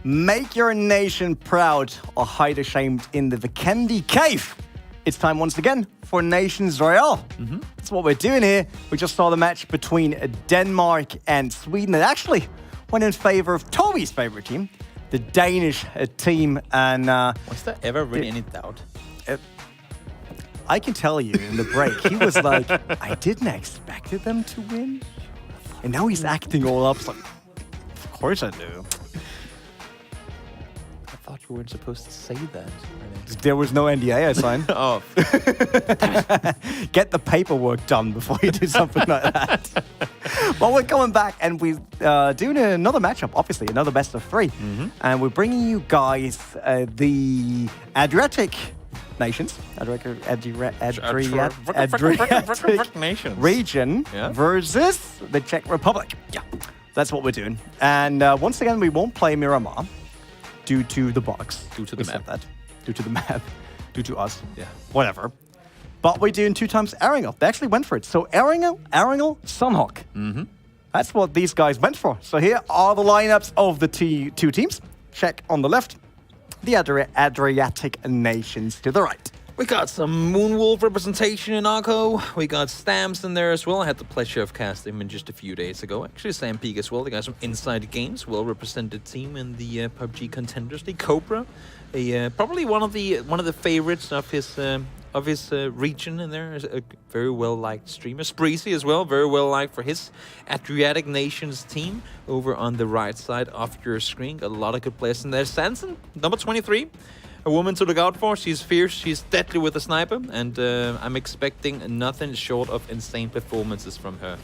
Make your nation proud or hide ashamed in the Vikendi cave. It's time once again for Nations Royale. That's what we're doing here. We just saw the match between Denmark and Sweden. It actually went in favor of Toby's favorite team, the Danish team. And was there ever really any doubt? I can tell you in the break, he was like, I didn't expect them to win. And now he's acting all up. Like, of course I do. I thought you weren't supposed to say that. There was no NDA I signed. Oh. Get the paperwork done before you do something like that. Well, we're coming back and we're doing another matchup, obviously, another best of three. And we're bringing you guys the Adriatic nations, Adriatic nations. region versus the Czech Republic. Yeah, that's what we're doing. And once again, we won't play Miramar due to the box. Due to the map. Due to the map. Due to us. Yeah. Whatever. But we're doing 2 times Erringel. They actually went for it. So Erringel, Sunhawk. That's what these guys went for. So here are the lineups of the two teams. Czech on the left. The Adriatic nations to the right. We got some Moonwolf representation in Arco. We got Stamps in there as well. I had the pleasure of casting him just a few days ago. Actually, Sam Peak as well. They got some Inside Games, well-represented team in the PUBG Contenders League. Cobra, probably one of the favorites of his region in there. A very well-liked streamer. Spreezy as well, very well-liked for his Adriatic Nations team. Over on the right side of your screen, got a lot of good players in there. Sanson, number 23. A woman to look out for. She's fierce, she's deadly with a sniper, and I'm expecting nothing short of insane performances from her.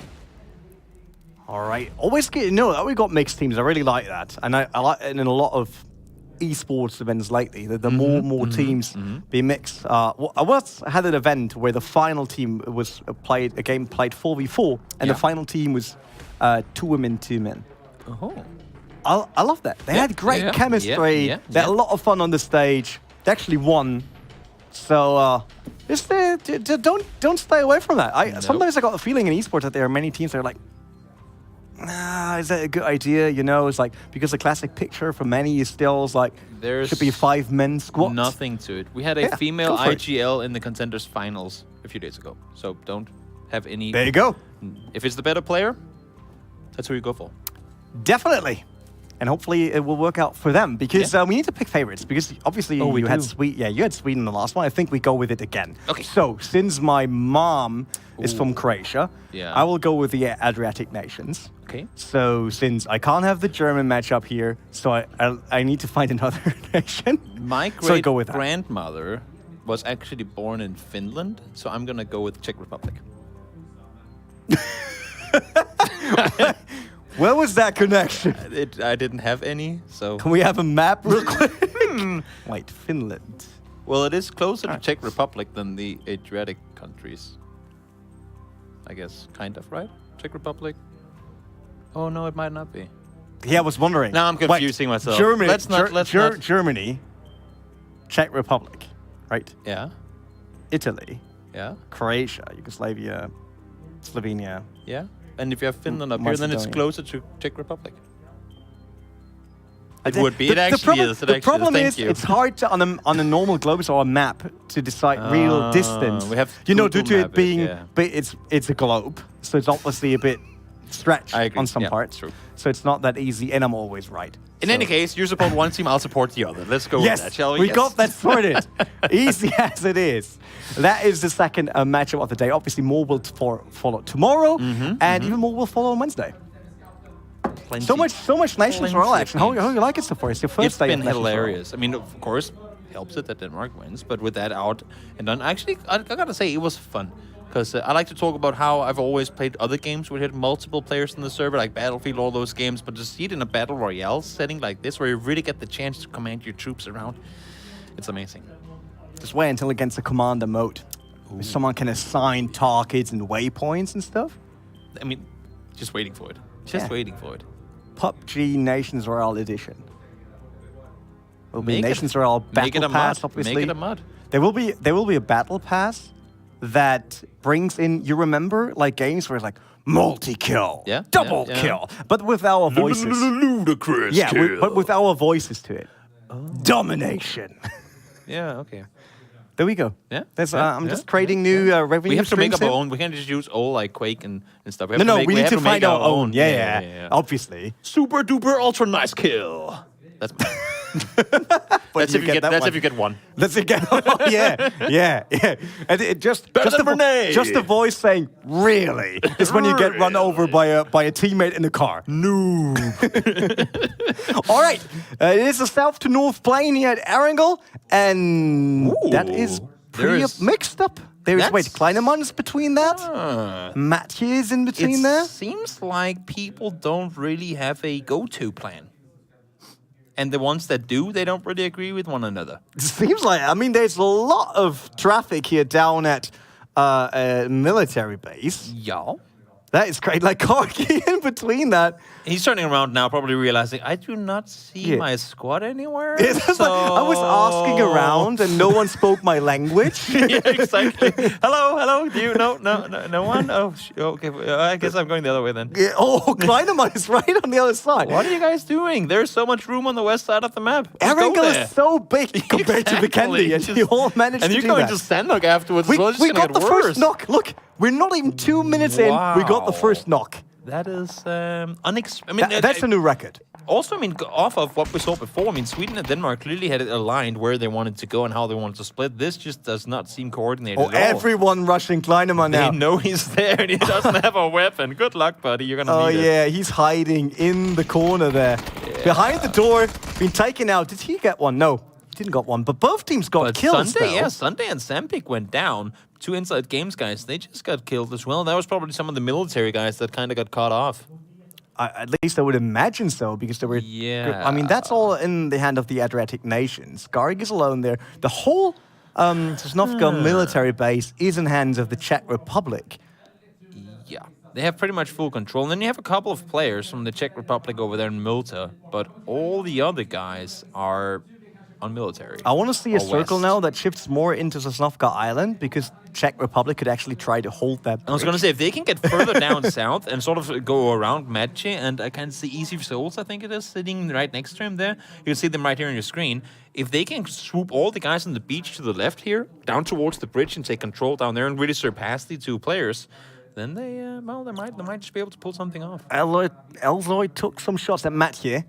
All right. Always good to know that we got mixed teams. I really like that. And I like it in a lot of esports events lately, the more teams be mixed. I had an event where the final team was played 4v4, and the final team was 2 women, 2 men. Oh. I love that. They had great chemistry. They had a lot of fun on the stage. They actually won. So don't stay away from that. Sometimes I got the feeling in esports that there are many teams that are like, is that a good idea? You know, it's like, because the classic picture for many is still like, should be 5 men squat. Nothing to it. We had a female IGL in the Contenders Finals a few days ago. So don't have any... There you go. If it's the better player, that's who you go for. Definitely. And hopefully it will work out for them, because we need to pick favorites, because obviously you had Sweden. Yeah, you had Sweden in the last one. I think we go with it again. Okay. So since my mom is from Croatia, I will go with the Adriatic nations. Okay. So since I can't have the German matchup here, so I need to find another nation. My great-grandmother was actually born in Finland, so I'm gonna go with Czech Republic. Where was that connection? I didn't have any, so... Can we have a map real quick? Wait, Finland. Well, it is closer to Czech Republic than the Adriatic countries. I guess, kind of, right? Czech Republic? Oh, no, it might not be. Yeah, I was wondering. Now I'm confusing myself. Germany, let's not. Germany, Czech Republic, right? Yeah. Italy. Yeah. Croatia, Yugoslavia, Slovenia. Yeah. And if you have Finland up here, then it's closer to Czech Republic. It would be. It actually is. The problem is, it's hard to, on a normal globe or a map to decide real distance. We have due to it being, it's a globe, so it's obviously a bit stretched on some parts. True. So it's not that easy, and I'm always right. In any case, you support one team, I'll support the other. Let's go with that, shall we? We got that sorted. Easy as it is. That is the second matchup of the day. Obviously, more will follow tomorrow, and even more will follow on Wednesday. Plenty. So much Nations Royale action. How you like it so far? It's your first day. It's been hilarious. I mean, of course, helps it that Denmark wins, but with that out and done, actually, I gotta say, it was fun. Because I like to talk about how I've always played other games where we had multiple players in the server, like Battlefield, all those games, but to see it in a Battle Royale setting like this, where you really get the chance to command your troops around, it's amazing. Just wait until it gets a commander mode. Where someone can assign targets and waypoints and stuff. I mean, just waiting for it. Just waiting for it. PUBG Nations Royale Edition. Will be Nations Royale Battle Pass, obviously. Make it a mod. There will be a Battle Pass, that brings in, you remember, like games where it's like multi-kill, double kill, but with our voices. Ludicrous But with our voices to it. Domination. Yeah, okay. There we go. Yeah. I'm just creating new revenue We have to make up streams our here. own. We can't just use all like Quake and stuff. We need to find our own. Yeah. Obviously. Super duper ultra nice kill. That's that's if you get one. That's again. Yeah. And it just the voice saying "really" is when you get run over by a teammate in the car. No. All right, it is a south to north plane here at Erangel, and that is pretty mixed up. There's Kleineman's between that. Mathieu is in between there. It seems like people don't really have a go-to plan. And the ones that do, they don't really agree with one another. It seems like, I mean, there's a lot of traffic here down at a military base. Yeah. That is great. Like, Corky in between that. He's turning around now, probably realizing, I do not see my squad anywhere. So... I was asking around and no one spoke my language. Yeah, exactly. Hello. Do you know? No one? Oh, okay. I guess I'm going the other way then. Yeah. Oh, Kleinemann is right on the other side. What are you guys doing? There's so much room on the west side of the map. Erangel is so big compared to Vikendi, and you all managed to do that. And you're going to Sandok afterwards. We got the first knock. Look, we're not even 2 minutes in. We got the first knock. That is unexpected. That's a new record. Also, off of what we saw before, Sweden and Denmark clearly had it aligned where they wanted to go and how they wanted to split. This just does not seem coordinated at all. Everyone rushing Kleinemann now. They know he's there and he doesn't have a weapon. Good luck, buddy. You're going to need it. He's hiding in the corner there. Yeah. Behind the door, been taken out. Did he get one? No, he didn't got one. But both teams got kills. Sunday and Sampik went down. 2 Inside Games guys, they just got killed as well. That was probably some of the military guys that kind of got caught off. At least I would imagine so, because they were... Yeah. I mean, that's all in the hand of the Adriatic nations. Garig is alone there. The whole Sosnovka military base is in hands of the Czech Republic. Yeah. They have pretty much full control. And then you have a couple of players from the Czech Republic over there in Malta, but all the other guys are... on military. I want to see a circle now that shifts more into Sosnovka Island, because Czech Republic could actually try to hold that bridge. I was going to say, if they can get further down south and sort of go around Matche, and I can see Easy Souls, I think it is, sitting right next to him there. You can see them right here on your screen. If they can swoop all the guys on the beach to the left here, down towards the bridge and take control down there and really surpass the 2 players, then they might just be able to pull something off. Elzoy took some shots at Mathieu.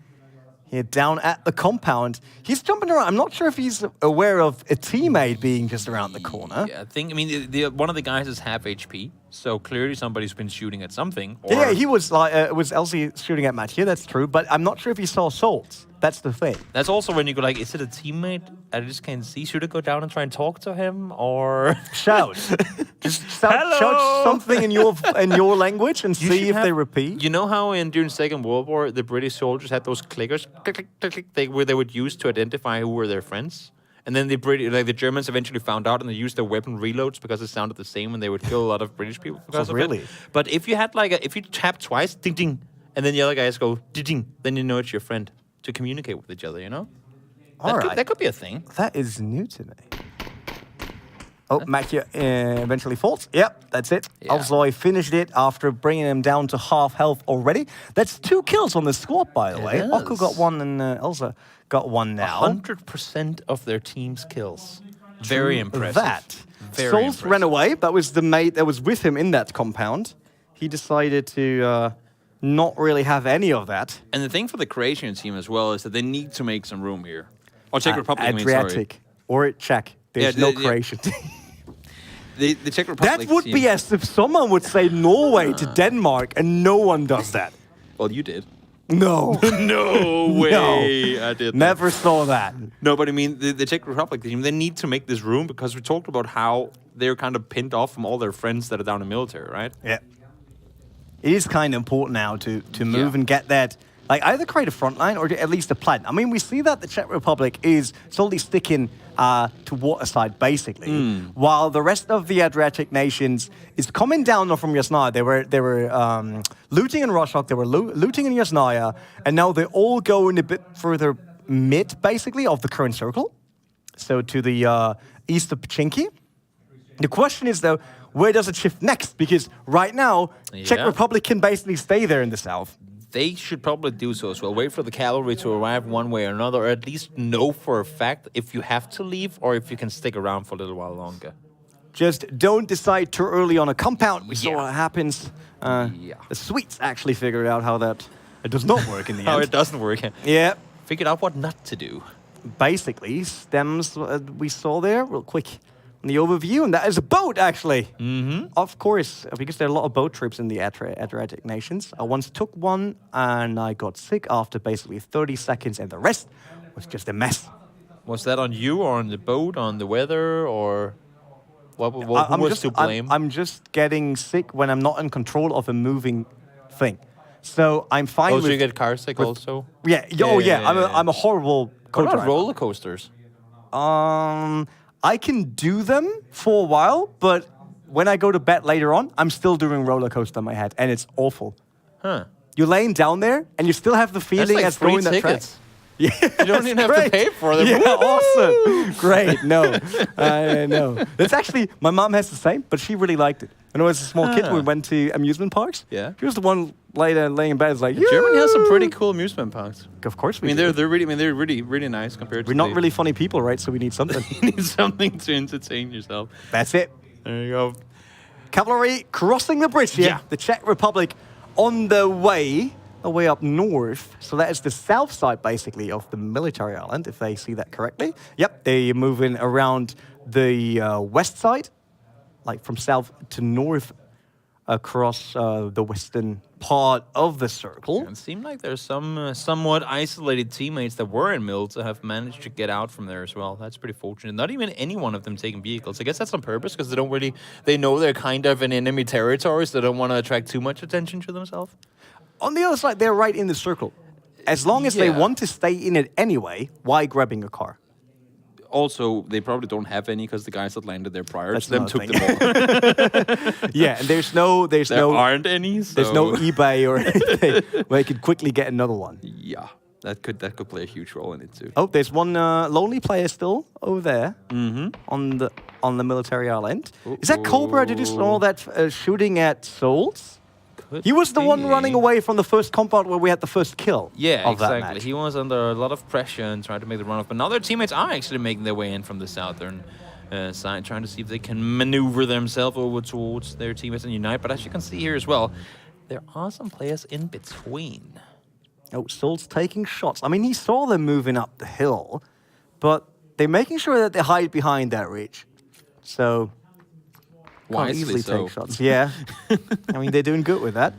Here, down at the compound. He's jumping around. I'm not sure if he's aware of a teammate being just around the corner. Yeah, one of the guys is half HP, so clearly somebody's been shooting at something. Yeah, he was like, it was Elsie shooting at Mathieu, that's true, but I'm not sure if he saw Souls. That's the thing. That's also when you go like, is it a teammate? I just can't see. Should I go down and try and talk to him, or shout? Just shout something in your language and see if they repeat. You know how during Second World War the British soldiers had those clickers, click, click, click, where they would use to identify who were their friends, and then the Germans eventually found out and they used their weapon reloads because it sounded the same, and they would kill a lot of British people because of it. But if you had if you tap twice, ding ding, and then the other guys go ding ding, then you know it's your friend. To communicate with each other, you know? That could be a thing. That is new to me. Oh, Mathieu eventually falls. Yep, that's it. Yeah. Elzoy finished it after bringing him down to half health already. That's 2 kills on the squad, by the way. Oko got one and Elza got one now. 100% of their team's kills. Very impressive. Souls ran away. That was the mate that was with him in that compound. He decided to... not really have any of that. And the thing for the Croatian team as well is that they need to make some room here. Or Czech Republic, Adriatic. Or Czech. There's no Croatian team. The Czech Republic that would be as if someone would say Norway to Denmark, and no one does that. Well, you did. No. No way. No. I did. Never saw that. No, but I mean, the Czech Republic team, they need to make this room, because we talked about how they're kind of pinned off from all their friends that are down in military, right? Yeah. It is kind of important now to move and get that, like, either create a front line or at least a plan. I mean, we see that the Czech Republic is solely sticking to waterside, basically, while the rest of the Adriatic nations is coming down from Yasnaya. They were looting in Rostock, they were looting in Yasnaya, and now they're all going a bit further mid, basically, of the current circle. So to the east of Pachinki. The question is, though, where does it shift next? Because right now, Czech Yeah. Republic can basically stay there in the south. They should probably do so as well. Wait for the cavalry to arrive one way or another, or at least know for a fact if you have to leave or if you can stick around for a little while longer. Just don't decide too early on a compound. We saw Yeah. what happens. Yeah. The Swedes actually figured out how that it does not work in the How end. it doesn't work. Yeah, Figured out what not to do. basically stems we saw there real quick on the overview, and that is a boat actually. Mm-hmm. Of course, because there are a lot of boat trips in the Adriatic nations. I once took one and I got sick after basically 30 seconds, and the rest was just a mess. Was that on you or on the boat, on the weather, or who was to blame? I'm just getting sick when I'm not in control of a moving thing. So I'm fine Oh, so with... you get car sick also? Yeah, I'm a horrible What co-driver. about roller coasters? I can do them for a while, but when I go to bed later on, I'm still doing roller coaster in my head, and it's awful. Huh. You're laying down there, and you still have the That's feeling like as free going that track. tickets. Yeah, You don't even have to pay for them. Yeah, Woohoo! awesome. Great. No, no. That's actually, my mom has the same, but she really liked it. When I was a small kid, we went to amusement parks. Yeah. She was the one laying in bed. It's like, Germany has some "Yoo!" pretty cool amusement parks. Of course I we mean, do. they're really nice compared to. We're not really funny people, right? So we need something. You need something to entertain yourself. That's it. There you go. Cavalry crossing the bridge here. Yeah. The Czech Republic on the way up north. So that is the south side, basically, of the military island, if they see that correctly. Yep, they're moving around the west side, like from south to north across the western part of the circle. It seemed like there's some somewhat isolated teammates that were in Mills that have managed to get out from there as well. That's pretty fortunate. Not even any one of them taking vehicles. I guess that's on purpose because they know they're kind of in enemy territory, so they don't want to attract too much attention to themselves. On the other side, they're right in the circle. As long as they Yeah. want to stay in it anyway, why grabbing a car? Also, they probably don't have any because the guys that landed there prior That's to them another took them all. Yeah, and there's no aren't any. So. there's no eBay or anything where you could quickly get another one. Yeah, that could play a huge role in it too. Oh, there's one lonely player still over there on the military island. Is that Cobra? Did you saw that shooting at Souls? Could He was the one be. running away from the first compound where we had the first kill. Yeah, of that exactly. match. He was under a lot of pressure and trying to make the run off. But now their teammates are actually making their way in from the southern side, trying to see if they can maneuver themselves over towards their teammates and unite. But as you can see here as well, there are some players in between. Oh, Souls taking shots. I mean, he saw them moving up the hill, but they're making sure that they hide behind that ridge. So can't Wisely easily so. take shots. Yeah. I mean, they're doing good with that.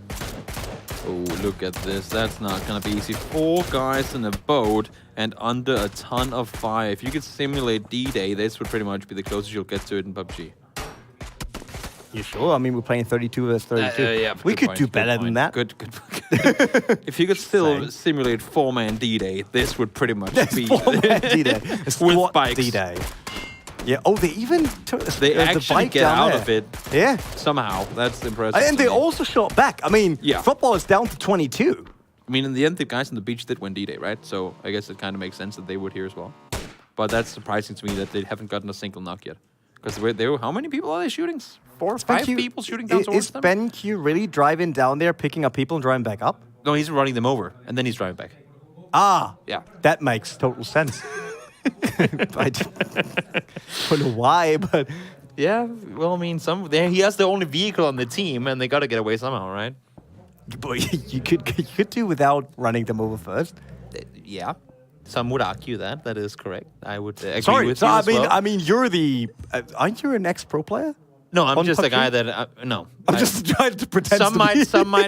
Oh, look at this. That's not going to be easy. 4 guys in a boat and under a ton of fire. If you could simulate D-Day, this would pretty much be the closest you'll get to it in PUBG. You sure? I mean, we're playing 32 versus 32. Yeah, we good could point, do good better than point. that. Good. If you could still Same. simulate 4-man D-Day, this would pretty much be... Format D-Day. With bikes. D-Day. Yeah. Oh, they even took They the actually bike get down out there. of it Yeah. somehow. That's impressive. And to they me. also shot back. I mean, Yeah. football is down to 22. I mean, in the end, the guys on the beach did win D-Day, right? So I guess it kind of makes sense that they would here as well. But that's surprising to me that they haven't gotten a single knock yet. Because how many people are they shooting? 4 or 5 people shooting down towards Is them? Ben Q really driving down there, picking up people and driving back up? No, he's running them over, and then he's driving back. Ah, Yeah. that makes total sense. I don't know why, but Yeah, well, I mean, he has the only vehicle on the team, and they got to get away somehow, right? you could do without running them over first. Yeah. Some would argue that. That is correct. I would agree Sorry, with so you I as mean, well. I mean, you're the aren't you an ex-pro player? No, I'm on just a PUBG? guy that... no. I'm just trying to pretend. Some to might, be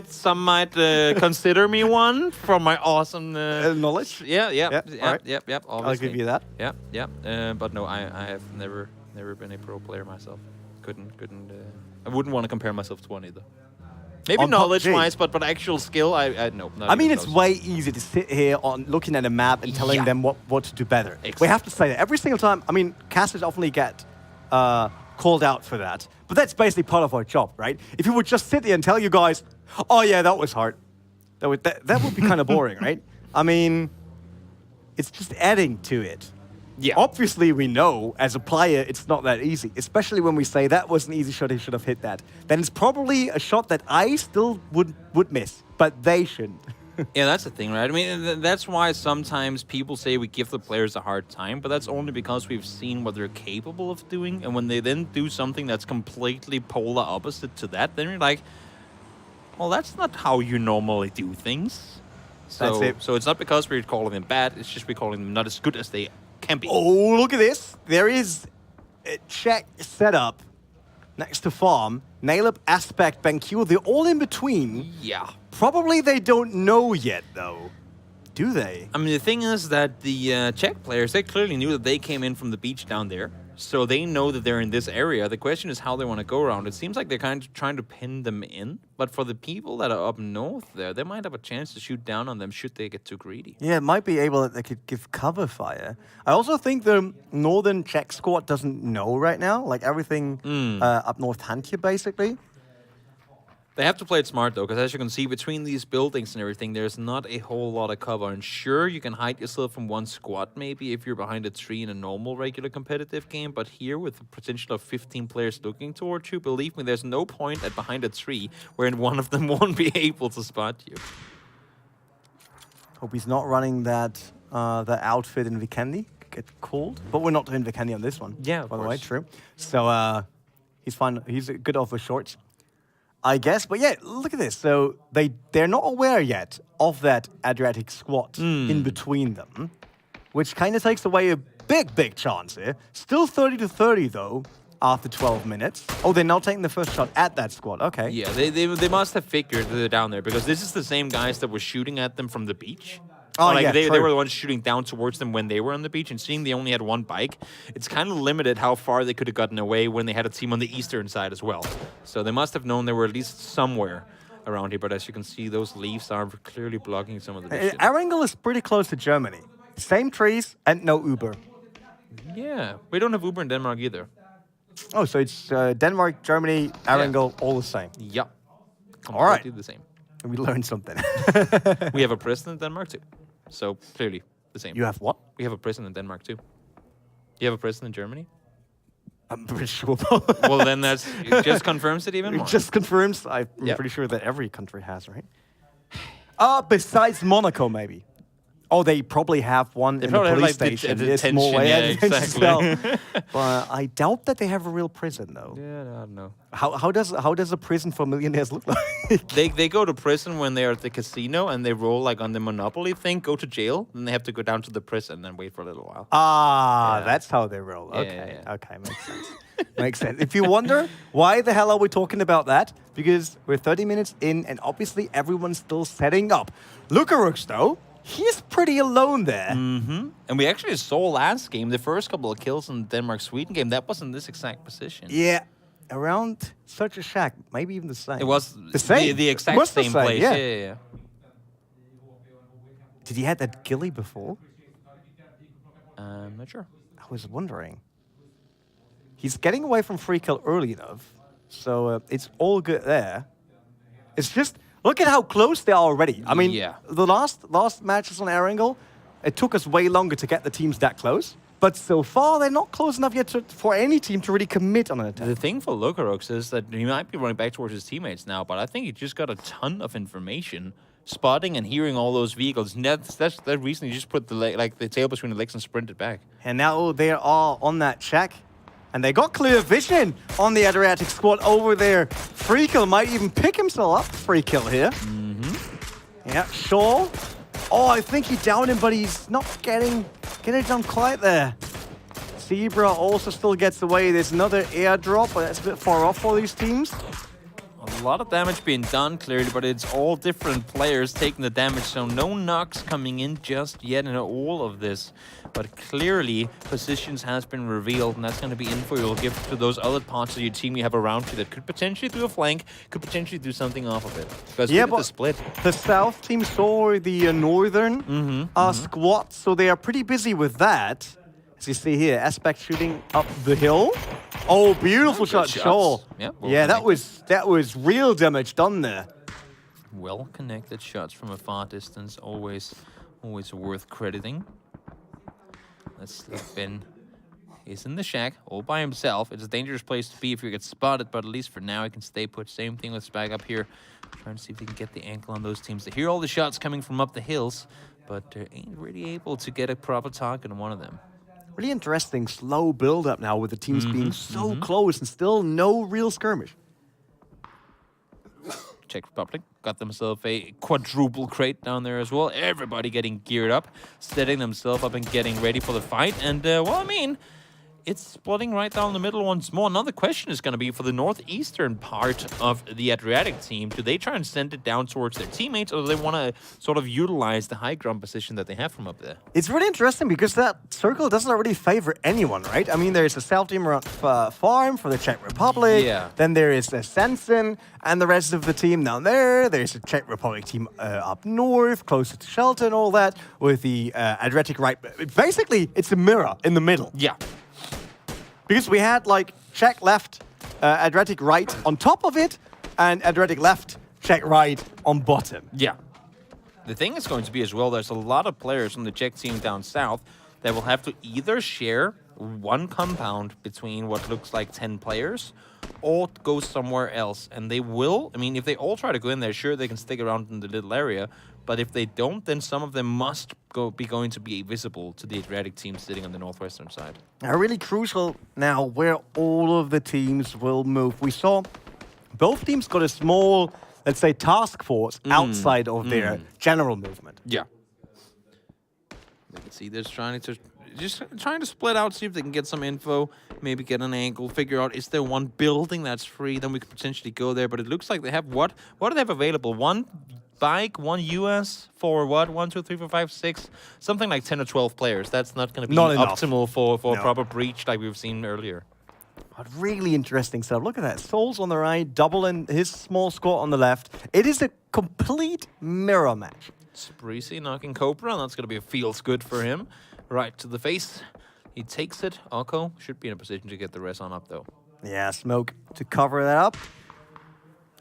some might consider me one from my awesome knowledge. Yeah, all right. yep. I'll Obviously. give you that. Yeah. But no, I have never been a pro player myself. Couldn't. I wouldn't want to compare myself to one either. Maybe On knowledge-wise, but actual skill, I no. not I mean, even it's close. way easier to sit here on looking at a map and telling Yeah. them what to do better. We Exactly. have to say that every single time. I mean, casters often get called out for that, but that's basically part of our job, right? If you would just sit there and tell you guys, "Oh yeah, that was hard," that would be kind of boring, right? I mean, it's just adding to it. Yeah. Obviously, we know as a player it's not that easy, especially when we say that was an easy shot, he should have hit that. Then it's probably a shot that I still would miss, but they shouldn't. Yeah, that's the thing, right? I mean, that's why sometimes people say we give the players a hard time, but that's only because we've seen what they're capable of doing. And when they then do something that's completely polar opposite to that, then you're like, well, that's not how you normally do things. So, That's it. So it's not because we're calling them bad, it's just we're calling them not as good as they can be. Oh, look at this. There is a Czech setup next to Farm. Nailab, Aspect, BenQ, they're all in between. Yeah. Probably they don't know yet, though. Do they? I mean, the thing is that the Czech players, they clearly knew that they came in from the beach down there. So they know that they're in this area. The question is how they want to go around. It seems like they're kind of trying to pin them in. But for the people that are up north there, they might have a chance to shoot down on them should they get too greedy. Yeah, it might be able that they could give cover fire. I also think the northern Czech squad doesn't know right now. Like everything up north Hantje, basically. They have to play it smart, though, because as you can see, between these buildings and everything, there's not a whole lot of cover. And sure, you can hide yourself from one squad, maybe, if you're behind a tree in a normal, regular competitive game. But here, with the potential of 15 players looking towards you, believe me, there's no point at behind a tree where one of them won't be able to spot you. Hope he's not running that outfit in Vikendi. Get called. But we're not doing Vikendi on this one. Yeah, by the way, true. So he's fine. He's good off with shorts, I guess. But yeah, look at this. So they're not aware yet of that Adriatic squad in between them, which kind of takes away a big chance here. Still 30-30 though after 12 minutes. Oh, they're now taking the first shot at that squad. Okay. Yeah, they must have figured that they're down there because this is the same guys that were shooting at them from the beach. Oh, like yeah, they true. were the ones shooting down towards them when they were on the beach, and seeing they only had one bike, it's kind of limited how far they could have gotten away when they had a team on the eastern side as well. So they must have known they were at least somewhere around here, but as you can see, those leaves are clearly blocking some of the vision. Erangel is pretty close to Germany. Same trees and no Uber. Yeah, we don't have Uber in Denmark either. Oh, so it's Denmark, Germany, Erangel, all the same. Yep. All right. Completely the same. We learned something. We have a prison in Denmark too. So clearly the same. You have what? We have a prison in Denmark too. You have a prison in Germany? I'm pretty sure. Well, then it just confirms it even more. It just confirms. I'm Yep. pretty sure that every country has, right? Besides Monaco, maybe. Oh, they probably have one in the probably have, police like, station. the Yes, more detention, way yeah, as exactly. well. But I doubt that they have a real prison, though. Yeah, I don't know. How does a prison for millionaires look like? They go to prison when they're at the casino and they roll like on the Monopoly thing, go to jail, then they have to go down to the prison and wait for a little while. Yeah. That's how they roll. Yeah, Okay, yeah. okay, makes sense. Makes sense. If you wonder why the hell are we talking about that, because we're 30 minutes in and obviously everyone's still setting up. Lukarux, though, he's pretty alone there. Mm-hmm. And we actually saw last game, the first couple of kills in the Denmark-Sweden game, that was in this exact position. Yeah, around such a shack, maybe even the same. It was the same. the It exact was the same place. yeah. Yeah. Did he have that ghillie before? I'm not sure. I was wondering. He's getting away from free kill early enough, so it's all good there. It's just, look at how close they are already. I mean, Yeah. the last matches on Erangel, it took us way longer to get the teams that close. But so far, they're not close enough yet for any team to really commit on an attack. The thing for Lukarux is that he might be running back towards his teammates now, but I think he just got a ton of information, spotting and hearing all those vehicles. And that's the reason he just put the tail between the legs and sprinted back. And now they are on that check. And they got clear vision on the Adriatic squad over there. Free kill might even pick himself up. Free kill here. Yeah, Shaw. Oh, I think he downed him, but he's not getting it done quite there. Zebra also still gets away. There's another airdrop, but that's a bit far off for these teams. A lot of damage being done, clearly, but it's all different players taking the damage, so no knocks coming in just yet in all of this. But clearly, positions has been revealed, and that's going to be info you'll give to those other parts of your team you have around you that could potentially do a flank, could potentially do something off of it. Because Yeah, look at but the split. the south team saw the northern squad, so they are pretty busy with that. As you see here, Aspect shooting up the hill. Oh, beautiful shot, shots. Shaw. Yeah, well Yeah, connected. that was real damage done there. Well-connected shots from a far distance, always worth crediting. Let's slip in. He's in the shack, all by himself. It's a dangerous place to be if you get spotted, but at least for now, he can stay put. Same thing with Spag up here. Trying to see if he can get the ankle on those teams. They hear all the shots coming from up the hills, but ain't really able to get a proper target on one of them. Really interesting slow build-up now with the teams being so close and still no real skirmish. Czech Republic got themselves a quadruple crate down there as well. Everybody getting geared up, setting themselves up and getting ready for the fight. And, well, I mean, it's splitting right down the middle once more. Another question is going to be for the northeastern part of the Adriatic team. Do they try and send it down towards their teammates, or do they want to sort of utilize the high ground position that they have from up there? It's really interesting because that circle doesn't really favor anyone, right? I mean, there's a South team around farm for the Czech Republic. Yeah. Then there is a Sensen and the rest of the team down there. There's a Czech Republic team up north, closer to Shelter and all that, with the Adriatic right. Basically, it's a mirror in the middle. Yeah. Because we had, like, Czech left, Adriatic right on top of it, and Adriatic left, Czech right on bottom. Yeah. The thing is going to be as well, there's a lot of players from the Czech team down south that will have to either share one compound between what looks like 10 players or go somewhere else. And they will, I mean, if they all try to go in there, sure, they can stick around in the little area. But if they don't, then some of them must be going to be visible to the Adriatic team sitting on the northwestern side. Now, really crucial now where all of the teams will move. We saw both teams got a small, let's say, task force outside of their general movement. Yeah. You can see they're trying to split out, see if they can get some info, maybe get an angle, figure out is there one building that's free, then we could potentially go there. But it looks like they have what do they have available? One bike, one US for what? 1, 2, 3, 4, 5, 6, something like 10 or 12 players. That's not going to be optimal for a proper breach like we've seen earlier. But really interesting stuff. Look at that. Souls on the right, double in his small squad on the left. It is a complete mirror match. Spreezy knocking Cobra, and that's going to be a feels good for him. Right to the face. He takes it. Arco should be in a position to get the res on up, though. Yeah, smoke to cover that up.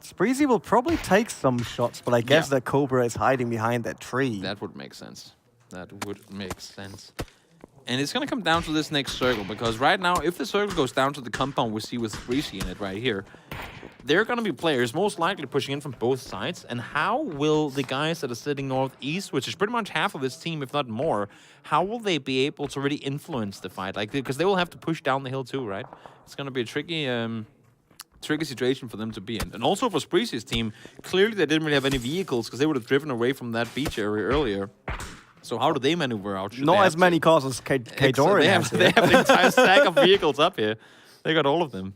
Spreezy will probably take some shots, but I guess that Cobra is hiding behind that tree. That would make sense. That would make sense. And it's going to come down to this next circle, because right now, if the circle goes down to the compound we see with Spreezy in it right here, there are going to be players most likely pushing in from both sides. And how will the guys that are sitting northeast, which is pretty much half of this team, if not more, how will they be able to really influence the fight? Like, because they will have to push down the hill too, right? It's going to be a tricky situation for them to be in. And also for Spreezy's team, clearly they didn't really have any vehicles because they would have driven away from that beach area earlier. So how do they maneuver out? Not as many cars as K-Dorian has. They have an entire stack of vehicles up here. They got all of them.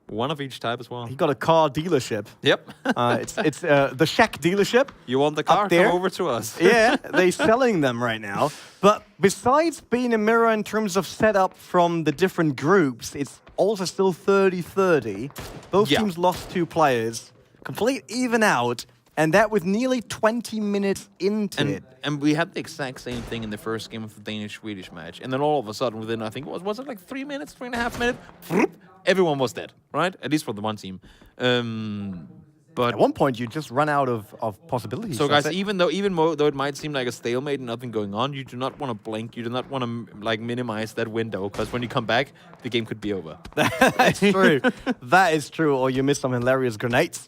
One of each type as well. He got a car dealership. Yep. It's the Czech dealership. You want the car? Come over to us. Yeah, they're selling them right now. But besides being a mirror in terms of setup from the different groups, it's also still 30-30. Both teams lost 2 players. Complete even out. And that with nearly 20 minutes into it. And we had the exact same thing in the first game of the Danish-Swedish match. And then all of a sudden, within, I think, was it like 3 minutes, 3.5 minutes? Everyone was dead, right? At least for the one team. But at one point, you just run out of possibilities. So, guys, even though it might seem like a stalemate and nothing going on, you do not want to blink. You do not want to like minimize that window, because when you come back, the game could be over. That's true. That is true. Or you miss some hilarious grenades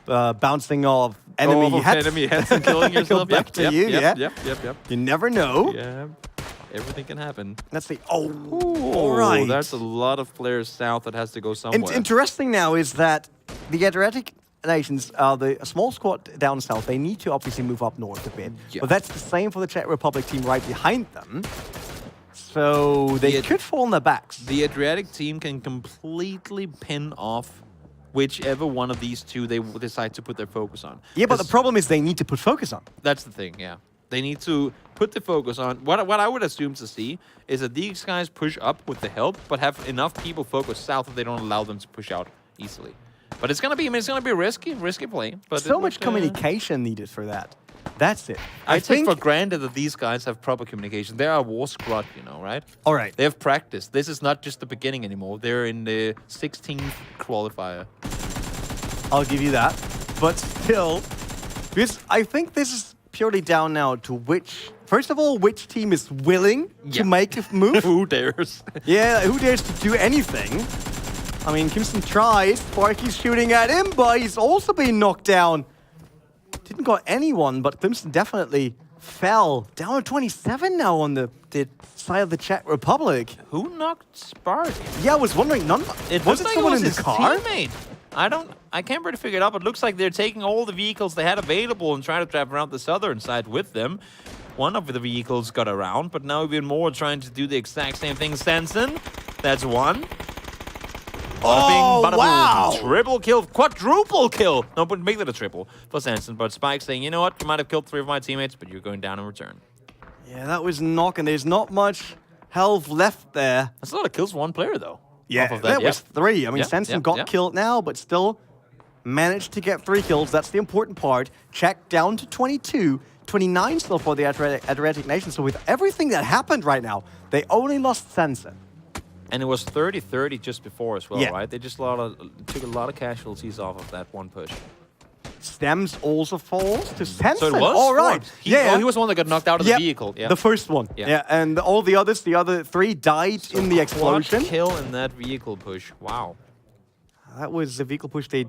bouncing off enemy heads and killing yourself. Back to you. Yep. You never know. Yeah. Everything can happen. Let's see. Oh, all right. That's a lot of players south that has to go somewhere. Interesting now is that the Adriatic nations, the small squad down south, they need to obviously move up north a bit. Yeah. But that's the same for the Czech Republic team right behind them. So they could fall on their backs. The Adriatic team can completely pin off whichever one of these two they decide to put their focus on. Yeah, but the problem is they need to put focus on. That's the thing, yeah. They need to put the focus on. What I would assume to see is that these guys push up with the help, but have enough people focus south that they don't allow them to push out easily. But it's gonna be a risky play. But so much communication needed for that. That's it. I take for granted that these guys have proper communication. They're a war squad, you know, right? All right. They have practice. This is not just the beginning anymore. They're in the 16th qualifier. I'll give you that. But still, because I think this is purely down now to which First of all, which team is willing to make a move? Who dares? Yeah, who dares to do anything? I mean, Kimson tries. Sparky's shooting at him, but he's also being knocked down. Didn't got anyone, but Clemson definitely fell. Down to 27 now on the side of the Czech Republic. Who knocked Sparky? Yeah, I was wondering. Was it someone in the car? Teammate. I can't really figure it out, but it looks like they're taking all the vehicles they had available and trying to drive around the southern side with them. One of the vehicles got around, but now even more trying to do the exact same thing. Sensen, that's one. Oh, bada wow. Boom. Triple kill, quadruple kill. No, but make that a triple for Sensen. But Spike saying, you know what, you might have killed 3 of my teammates, but you're going down in return. Yeah, that was knocking. There's not much health left there. That's a lot of kills for one player, though. Yeah, that was 3. I mean, Sensen got killed now, but still managed to get 3 kills. That's the important part. Czech down to 22. 29 still for the Adriatic nation. So with everything that happened right now, they only lost Sensen. And it was 30-30 just before as well, Yeah. right? They just took a lot of casualties off of that one push. Stems also falls to Sensen. So it was? All right. He was the one that got knocked out of the vehicle. Yeah. The first one. Yeah. And all the others, the other 3 died in the explosion. Quad kill in that vehicle push. Wow. That was the vehicle push they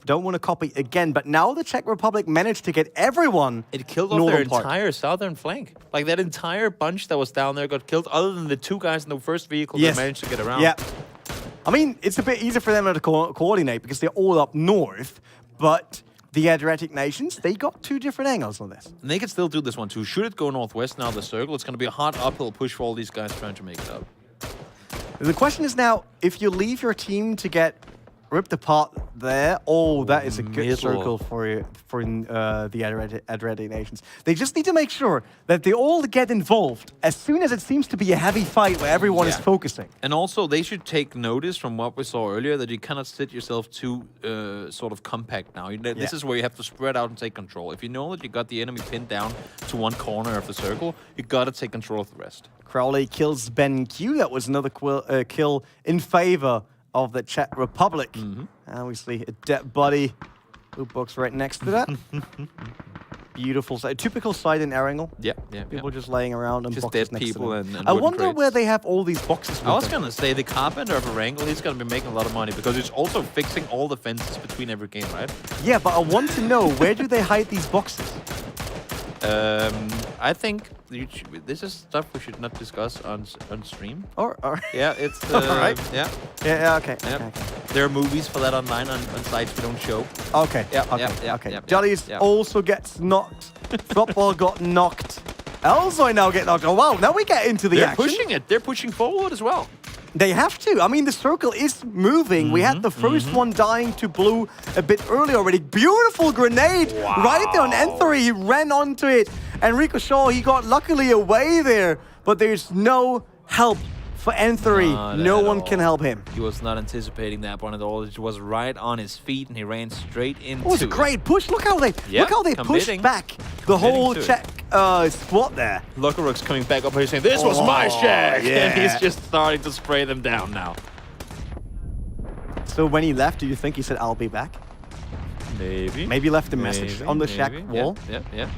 don't want to copy again. But now the Czech Republic managed to get everyone. It killed off their entire southern flank. Like that entire bunch that was down there got killed, other than the 2 guys in the first vehicle that managed to get around. Yeah. I mean, it's a bit easier for them to coordinate because they're all up north. But the Adriatic nations, they got 2 different angles on this. And they can still do this one too. Should it go northwest now, the circle, it's going to be a hard uphill push for all these guys trying to make it up. The question is now, if you leave your team to get ripped apart there, that is a good circle for the Adriatic nations. They just need to make sure that they all get involved as soon as it seems to be a heavy fight where everyone is focusing. And also, they should take notice from what we saw earlier that you cannot sit yourself too sort of compact now. This is where you have to spread out and take control. If you know that you got the enemy pinned down to one corner of the circle, you got to take control of the rest. Crowley kills Ben Q. That was another kill in favor of the Czech Republic. And we see a dead body. Loot box right next to that. Beautiful side. Typical side in Erangel. Yeah. People just laying around and just boxes dead next people to them. and I wonder crates. where they have all these boxes. I was going to say the carpenter of Erangel, he's going to be making a lot of money because he's also fixing all the fences between every game, right? Yeah, but I want to know, where do they hide these boxes? I think this is stuff we should not discuss on stream. Or Yeah, it's all right. Yeah. Okay. Yep. Okay. There are movies for that online on sites we don't show. Okay. Jollies also gets knocked. Football got knocked. Elzoy now get knocked. Oh wow! Now we get into the They're action. pushing it. They're pushing forward as well. They have to. I mean, the circle is moving. We had the first one dying to blue a bit early already. Beautiful grenade right there on N3. He ran onto it. And Rico Shaw, he got luckily away there. But there's no help for N3. No one can help him. He was not anticipating that one at all. It was right on his feet, and he ran straight into it. It was a great push. Look how they pushed back the whole Czech squad there. Lukaruk's coming back up here saying, this was my Czech! And he's just starting to spray them down now. So when he left, do you think he said, I'll be back? Maybe. Maybe left a message on the Czech wall? Yeah.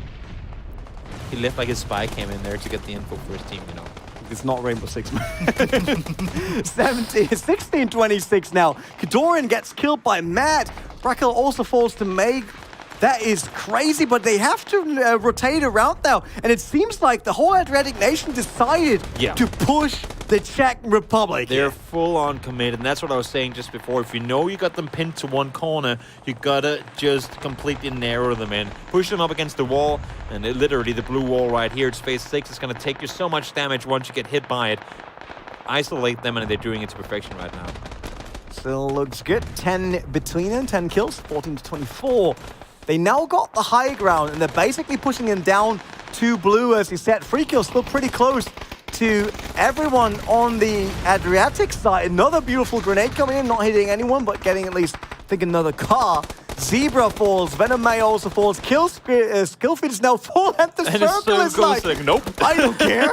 He left like his spy came in there to get the info for his team, you know. It's not Rainbow Six. 16-26 now. Kadoran gets killed by Matt. Brackle also falls to Meg. That is crazy, but they have to rotate around now. And it seems like the whole Adriatic nation decided to push the Czech Republic. They're full on committed, and that's what I was saying just before. If you know you got them pinned to one corner, you gotta just completely narrow them in. Push them up against the wall, and literally the blue wall right here, it's phase 6. It's gonna take you so much damage once you get hit by it. Isolate them, and they're doing it to perfection right now. Still looks good. 10 between them, 10 kills, 14-24. They now got the high ground, and they're basically pushing him down to blue, as he said. Free kill still pretty close to everyone on the Adriatic side. Another beautiful grenade coming in, not hitting anyone, but getting at least, I think, another car. Zebra falls, Venom May also falls. Skillfeed is now full, and the circle is like, nope. I don't care.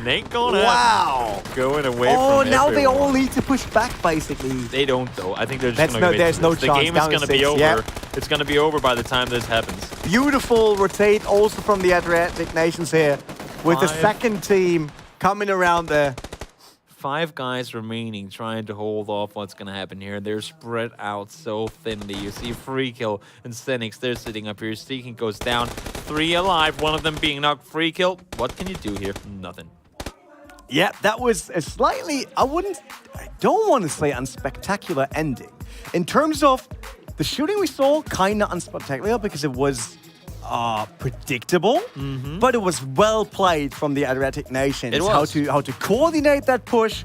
Ain't gonna happen. Going away from now everyone. they all need to push back, basically. They don't, though. I think they're just going to there's no chance. The game is going to be over. Yeah. It's going to be over by the time this happens. Beautiful rotate also from the Adriatic nations here, with the second team coming around there. 5 guys remaining trying to hold off what's going to happen here. They're spread out so thinly. You see Free Kill and Senix, they're sitting up here. Steaking goes down. 3 alive, one of them being knocked. Free Kill. What can you do here? Nothing. Yeah, that was a slightly, I don't want to say unspectacular ending. In terms of the shooting we saw, kind of unspectacular because it was predictable, but it was well played from the Adriatic nations. It was. How to coordinate that push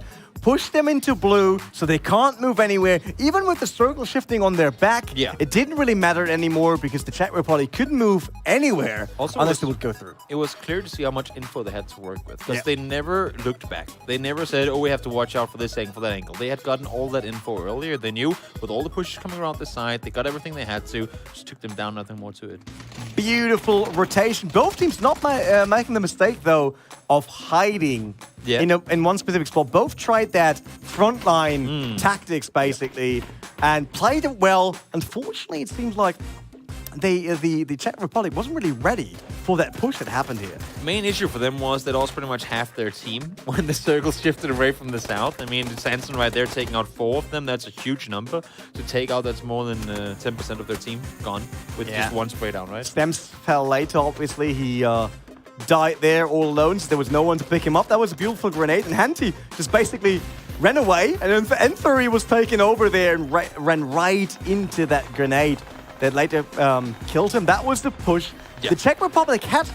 them into blue so they can't move anywhere. Even with the circle shifting on their back, it didn't really matter anymore because the Czech Republic couldn't move anywhere unless it would go through. It was clear to see how much info they had to work with because they never looked back. They never said, oh, we have to watch out for this angle, for that angle. They had gotten all that info earlier. They knew with all the pushes coming around the side, they got everything they had to. Just took them down, nothing more to it. Beautiful rotation. Both teams not making the mistake, though, of hiding in one specific spot. Both tried that frontline tactics, basically, and played it well. Unfortunately, it seems like the Czech Republic wasn't really ready for that push that happened here. Main issue for them was they lost pretty much half their team when the circle shifted away from the south. I mean, Sanson right there taking out 4 of them. That's a huge number to take out. That's more than 10% of their team gone with just one spray down, right? Stems fell later, obviously. He died there all alone, so there was no one to pick him up. That was a beautiful grenade, and Hanti just basically ran away, and then N3 was taken over there and ran right into that grenade that later killed him. That was the push. The Czech Republic had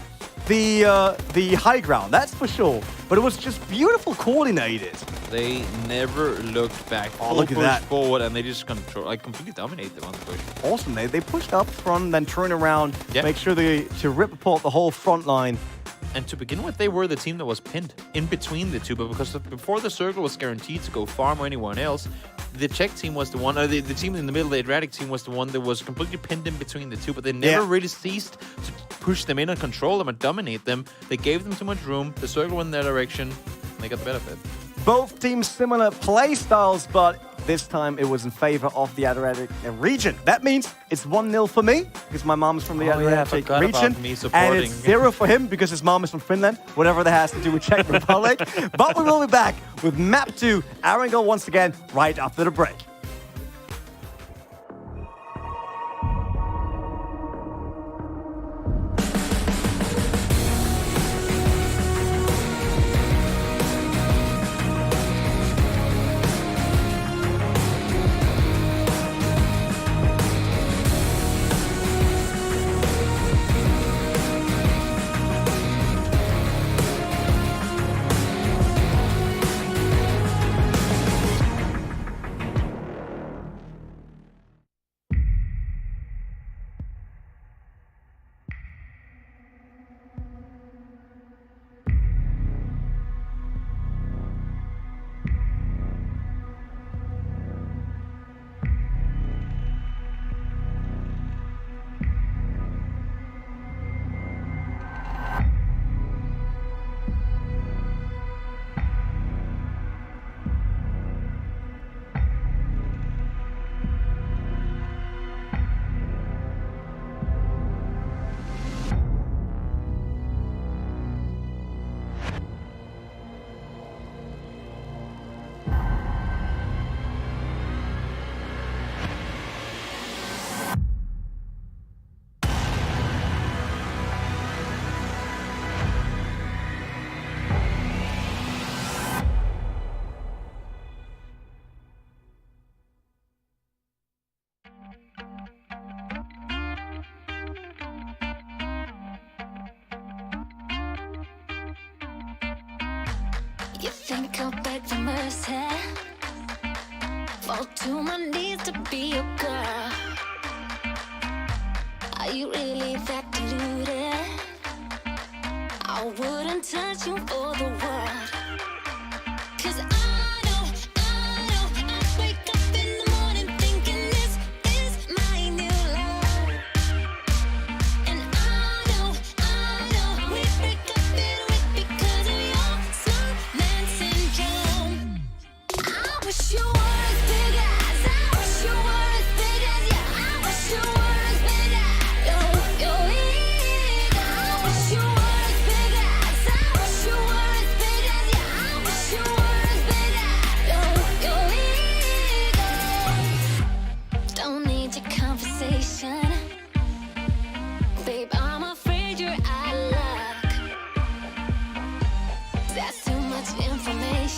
the high ground, that's for sure, but it was just beautiful coordinated. They never looked back. Look at that. Forward, and they just completely dominate them on the push. Awesome. They pushed up front, then turn around, make sure to rip apart the whole front line. And to begin with, they were the team that was pinned in between the two, but because before the circle was guaranteed to go farm or anyone else, the Czech team was the one, the team in the middle, the Adriatic team was the one that was completely pinned in between the two, but they never really ceased to push them in and control them and dominate them. They gave them too much room, the circle went in their direction, and they got the benefit. Both teams similar play styles, but this time it was in favor of the Adriatic region. That means it's 1-0 for me, because my mom's from the Adriatic region. And it's 0 for him, because his mom is from Finland, whatever that has to do with Czech Republic. But we will be back with Map 2, Arangel once again, right after the break. You think I'll beg for mercy? Fall to my knees to be your girl. Are you really that deluded? I wouldn't touch you for the world. 'Cause I wake up in the morning thinking this is my new love. And I know we break up in a week because of your snowman syndrome. I wish you were as big as, I wish you were as big as, yeah, I wish you were as big as, you're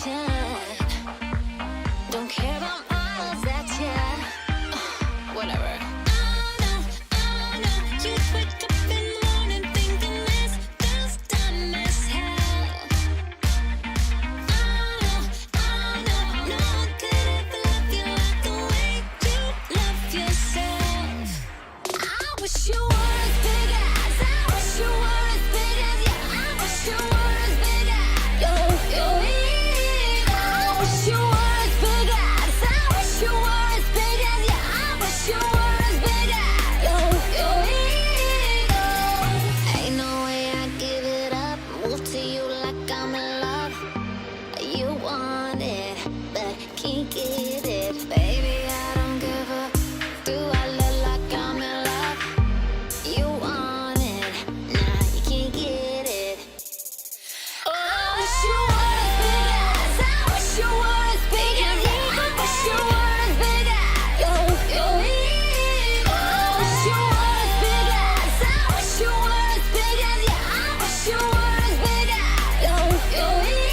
attention. Don't care about miles, that's yeah. Whatever. Oh no, you wake up in the morning thinking this feels dumb as hell. Oh no, no one could ever love you like the way you love yourself. I wish you were as big as, I wish you were as big as, yeah, I wish you were as big as your ego. I wish you were as big as, I wish you were as big as, yeah, I wish you were as big as your ego. Ain't no way I give it up, move to you like I'm in love. You want it, but can't get it, baby. I don't give a. Do I look like I'm in love? You want it, nah, you can't get it. Oh, I wish you were as big as, I wish you were as big as, yeah, I wish you were as big as your ego. I wish you were as big as, I wish you were as big as, yeah, I wish you were as big as your ego.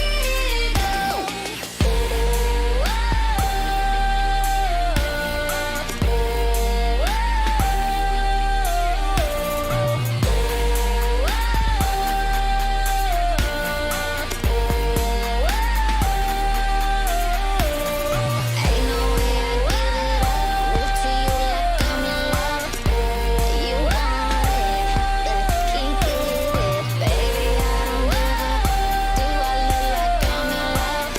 Ain't no way I give it up, move to you like I'm in love. You want it, but can't get it, baby. I don't give a. Do I look like I'm in love?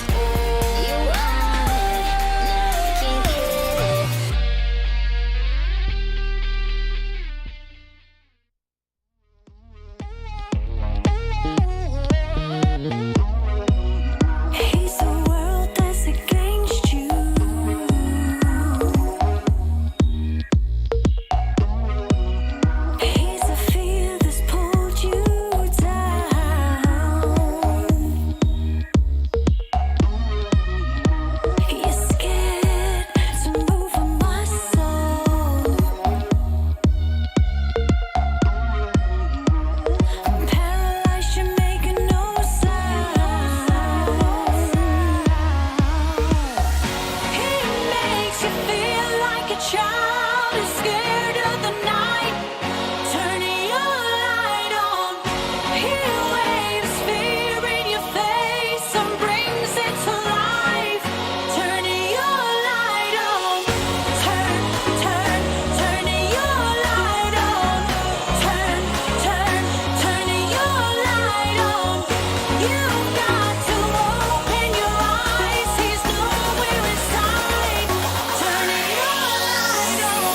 You want it, nah, you can't get it. He's a world that's against you. He's a fear that's pulled you down. You're scared to move a muscle. Paralyzed, you're making no sound. He makes you feel like a child who's scared of the night. Turning your light on. He waves fear in your face and brings it to life. Turning your light on. Turning your light on. Turning your light on. You've got to open your eyes. He's nowhere inside. Turning your light on.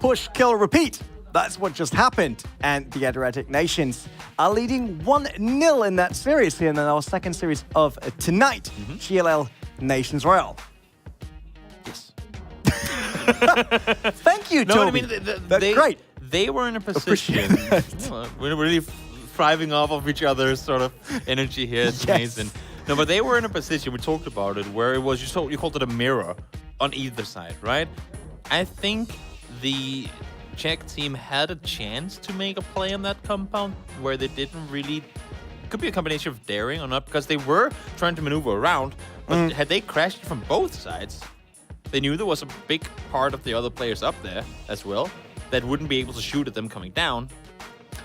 push, kill, repeat. That's what just happened. And the Adriatic nations are leading 1-0 in that series here in our second series of tonight. GLL Nations Royale. Yes. Thank you, Toby. No, I mean, That's great. They were in a position. We're really thriving off of each other's sort of energy here. It's amazing. No, but they were in a position, we talked about it, where it was, you called it a mirror on either side, right? I think the Czech team had a chance to make a play on that compound where they didn't really. Could be a combination of daring or not, because they were trying to maneuver around, but had they crashed from both sides, they knew there was a big part of the other players up there as well that wouldn't be able to shoot at them coming down.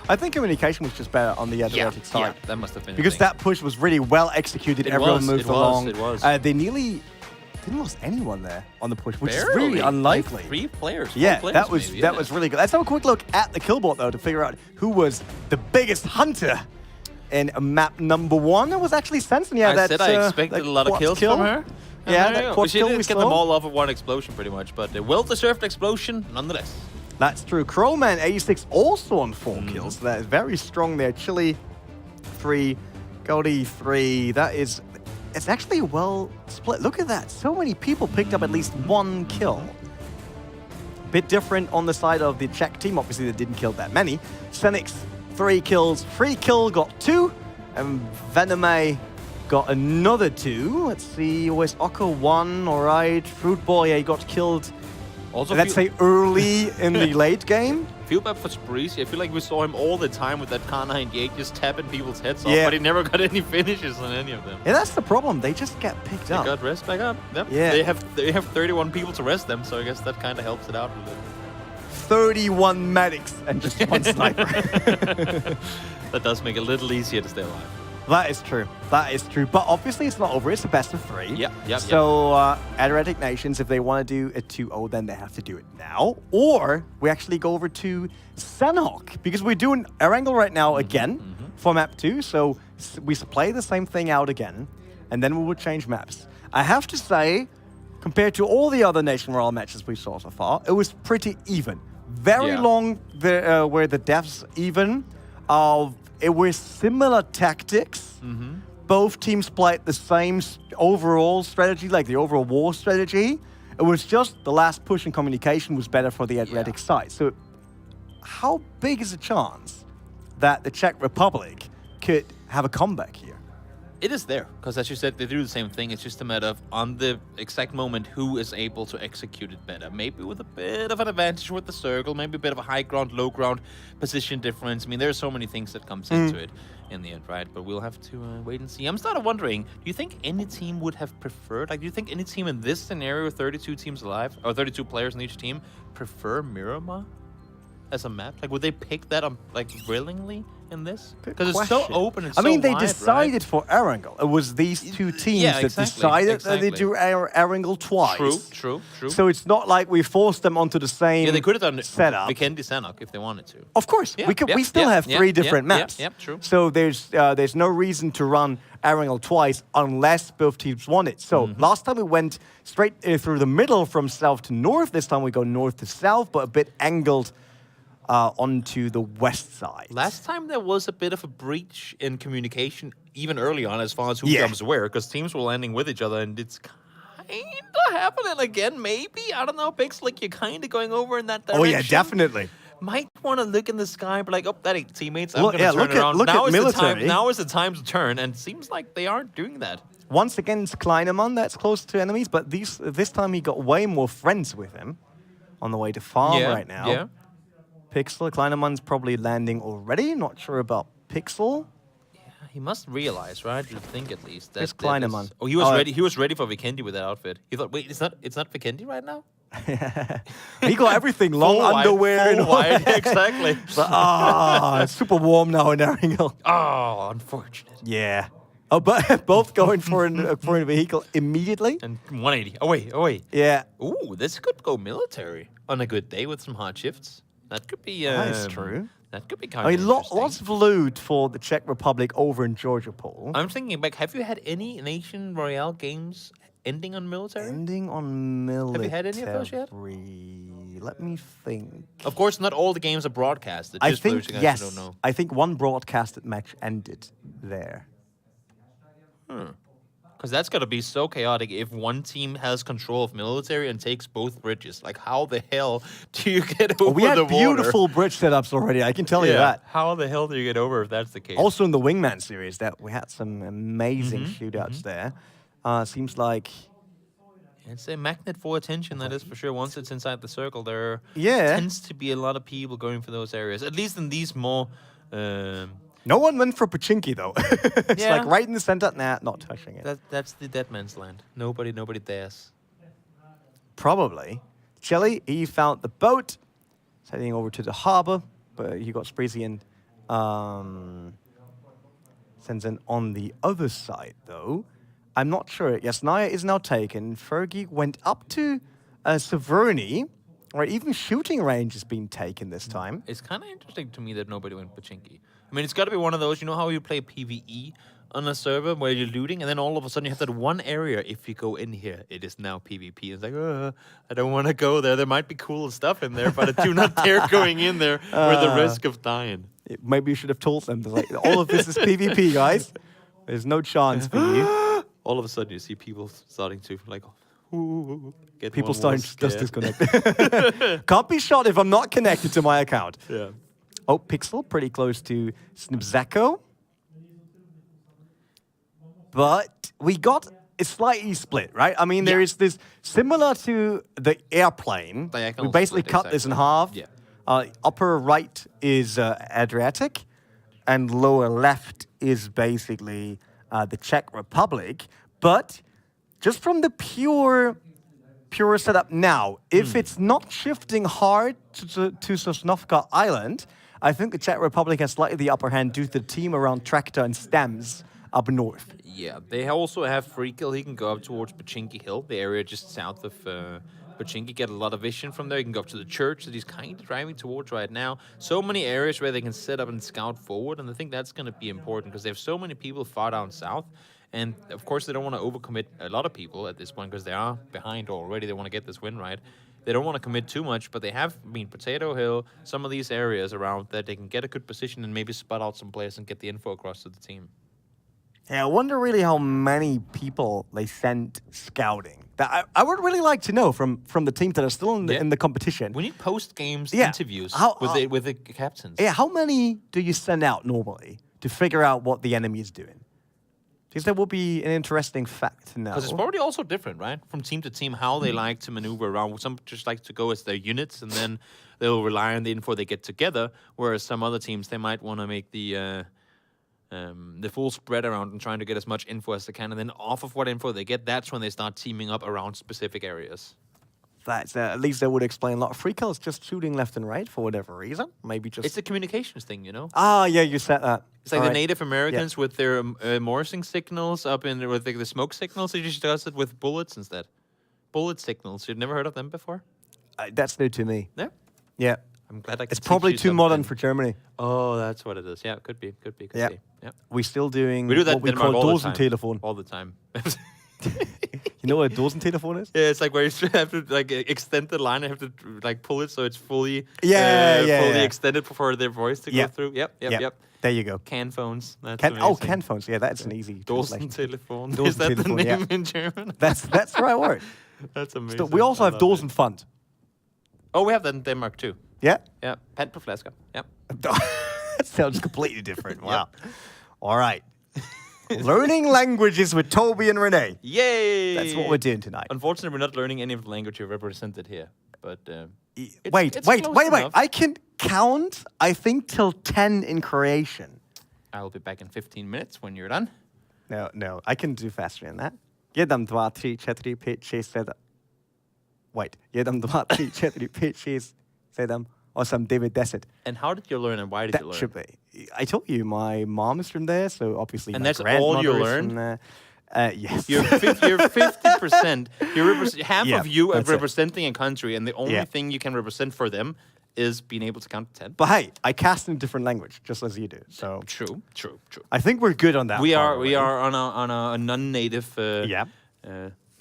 I think communication was just better on the Adriatic side. Yeah, that must have been because that push was really well executed. Everyone moved along. It was. They nearly didn't lose anyone there on the push, which is Barely. really unlikely. Like 3 players. 4 Yeah, players that was maybe, that was really good. Let's have a quick look at the kill board though to figure out who was the biggest hunter in map number 1. It was actually Sensen. Yeah, I said I expected a lot of kills from her. And Yeah, there you that go. quad She kill didn't we get saw. them all off of one explosion pretty much, but a well-deserved explosion nonetheless. That's true. Crowman 86 also on 4 kills. That is very strong there. Chile 3, Goldie 3. That is, it's actually well split. Look at that. So many people picked up at least 1 kill. Bit different on the side of the Czech team. Obviously, they didn't kill that many. Senix 3 kills. Free kill got 2. And Venome got another 2. Let's see. Where's Oko 1? All right. Fruit Boy, yeah, he got killed. Also, Let's say early in the late game. feel bad for Spreezy. I feel like we saw him all the time with that Kar 98 just tapping people's heads off, Yeah. but he never got any finishes on any of them. Yeah, that's the problem. They just get picked They up. got rest back up. Yep. Yeah. They have 31 people to rest them, so I guess that kind of helps it out a little bit. 31 medics and just 1 sniper. That does make it a little easier to stay alive. That is true. That is true. But obviously, it's not over. It's a best of 3. Yep. So, Adriatic Nations, if they want to do a 2-0, then they have to do it now. Or we actually go over to Sanhok, because we're doing Erangel right now again for map 2. So we play the same thing out again, and then we will change maps. I have to say, compared to all the other Nation Royale matches we saw so far, it was pretty even. Very long where the deaths even. It was similar tactics. Both teams played the same overall strategy, like the overall war strategy. It was just the last push and communication was better for the Adriatic side. So how big is the chance that the Czech Republic could have a comeback here? It is there, because as you said, they do the same thing. It's just a matter of, on the exact moment, who is able to execute it better. Maybe with a bit of an advantage with the circle, maybe a bit of a high ground, low ground position difference. I mean, there are so many things that comes into it in the end, right? But we'll have to wait and see. I'm starting wondering, do you think any team would have preferred, like, do you think any team in this scenario, 32 teams alive, or 32 players in each team, prefer Miramar as a map? Like, would they pick that on, like, willingly in this? Because it's so open and so I mean, they wide, decided right? for Erangel. It was these 2 teams that decided that they do Erangel twice. True. So it's not like we forced them onto the same Yeah, they could have done setup. Vikendi Sanok if they wanted to. Of course, Yeah, we still have 3 different maps. Yep, true. So there's no reason to run Erangel twice unless both teams want it. So last time we went straight through the middle from south to north. This time we go north to south, but a bit angled onto the west side. Last time there was a bit of a breach in communication, even early on, as far as who Yeah. comes where, because teams were landing with each other, and it's kind of happening again, maybe? I don't know, Big Slick, you're kind of going over in that direction. Oh yeah, definitely. Might want to look in the sky and be like, oh, that ain't teammates, I'm Look- going to yeah, turn look at- around. look now at is the military. time. Now is the time to turn, and it seems like they aren't doing that. Once again, it's Kleinemann that's close to enemies, but this time he got way more friends with him on the way to farm right now. Yeah. Pixel, Kleinemann's probably landing already. Not sure about Pixel. He must realize, right? You think at least that. Here's that is- Kleinemann. Oh, he was ready. He was ready for Vikendi with that outfit. He thought, wait, it's not Vikendi right now. He got everything, long Full wide, underwear full and all wide, that. exactly. But, it's super warm now in Erangel. Oh, unfortunate. Yeah. Oh, but both going for a vehicle immediately. And 180. Oh wait. Yeah. Ooh, this could go military on a good day with some hard shifts. That could be. That is true. That could be kind I of mean, interesting. lots of loot for the Czech Republic over in Georgia Pool. I'm thinking back. Have you had any Nation Royale games ending on military? Ending on military. Have you had any of those yet? Let me think. Of course, not all the games are broadcasted. I Just for think, those guys yes. who don't know. I think one broadcasted match ended there. Because that's got to be so chaotic if one team has control of military and takes both bridges. Like, how the hell do you get over We had the water? beautiful bridge setups already, I can tell you that. How the hell do you get over if that's the case? Also in the Wingman series, that we had some amazing shootouts there. Seems like... It's a magnet for attention, that is for sure. Once it's inside the circle, there Yeah. tends to be a lot of people going for those areas. At least in these more... No one went for Pachinki, though. It's Yeah. like right in the center. Nah, not touching it. that's the dead man's land. Nobody dares. Probably. Shelly, he found the boat. He's heading over to the harbor, but he got Spreezy and sends in on the other side, though. I'm not sure. Yes, Naya is now taken. Fergie went up to Severny, or even shooting range is being taken this time. It's kind of interesting to me that nobody went Pachinki. I mean, it's got to be one of those, you know how you play PvE on a server where you're looting, and then all of a sudden you have that one area, if you go in here, it is now PvP. It's like, I don't want to go there. There might be cool stuff in there, but I do not dare going in there with the risk of dying. Maybe you should have told them, like, all of this is PvP, guys. There's no chance for you. All of a sudden you see people starting to, like, get People more starting and to more just scared. disconnect. Can't be shot if I'm not connected to my account. Yeah. Oh, Pixel, pretty close to Snipzako. But we got a slightly split, right? I mean, there is this, similar to the airplane, Diagonal we basically split, cut this in exactly. half. Yeah. Upper right is Adriatic, and lower left is basically the Czech Republic. But just from the pure setup now, if it's not shifting hard to Sosnovka Island, I think the Czech Republic has slightly the upper hand due to the team around Tractor and Stems up north. Yeah, they also have free kill. He can go up towards Pachinki Hill, the area just south of Pachinki. Get a lot of vision from there. You can go up to the church that he's kind of driving towards right now. So many areas where they can set up and scout forward, and I think that's going to be important because they have so many people far down south. And, of course, they don't want to overcommit a lot of people at this point because they are behind already. They want to get this win right. They don't want to commit too much, but they have, Potato Hill, some of these areas around that they can get a good position and maybe spot out some players and get the info across to the team. Yeah, I wonder really how many people they sent scouting. That I would really like to know from the teams that are still in the competition. We need post-games Yeah. interviews with the captains. Yeah, how many do you send out normally to figure out what the enemy is doing? Because that will be an interesting fact to know. Because it's probably also different, right? From team to team, how they like to maneuver around. Some just like to go as their units, and then they'll rely on the info they get together. Whereas some other teams, they might want to make the full spread around and trying to get as much info as they can. And then off of what info they get, that's when they start teaming up around specific areas. That's at least that would explain a lot of free kills, just shooting left and right for whatever reason. Maybe just... It's a communications thing, you know? Ah, yeah, you said that. It's like All the right. Native Americans with their Morsing signals up in with the smoke signals. They just does it with bullets instead. Bullet signals. You've never heard of them before? That's new to me. Yeah. Yeah. I'm glad I could It's teach probably you too modern something. for Germany. Oh, that's what it is. Yeah, could be. Could be. Yeah. Yeah. We're still doing We do that what we in Denmark call all the time. Dosentelefon. All the time. You know what a Dosentelefon is? Yeah, it's like where you have to like extend the line. I have to like pull it so it's fully Yeah, fully yeah. extended for their voice to Yeah. go through. Yep. There you go. Can phones. That's Can amazing. phones. Yeah, that's an easy translation. Dosentelefon. Is that the Dosentelefon, name yeah. in German? That's the right word. That's amazing. So we also I have love Dosen it. Fund. Oh, we have that in Denmark too. Yeah? Yeah, pant per flasker. Yep. That sounds completely different. Wow. All right. Learning languages with Toby and Renee. Yay! That's what we're doing tonight. Unfortunately, we're not learning any of the language you represented here, but Wait. it's close enough. I can count, I think, till 10 in Croatian. I'll be back in 15 minutes when you're done. No, I can do faster than that. 1, 2, 3, 4, 5, 6, 7. Wait. 1, 2, 3, 4, 5, 6, 7, 8, 9, 10. And how did you learn and why did you That learn? should be. I told you my mom is from there, so obviously And my that's all you grandmother is learned? from there. Yes. You're 50%. Half Yeah, of you are that's it. representing a country, and the only Yeah. thing you can represent for them is being able to count to 10. But hey, I cast in a different language, just as you do. So True. I think we're good on that. We part are already. on a non-native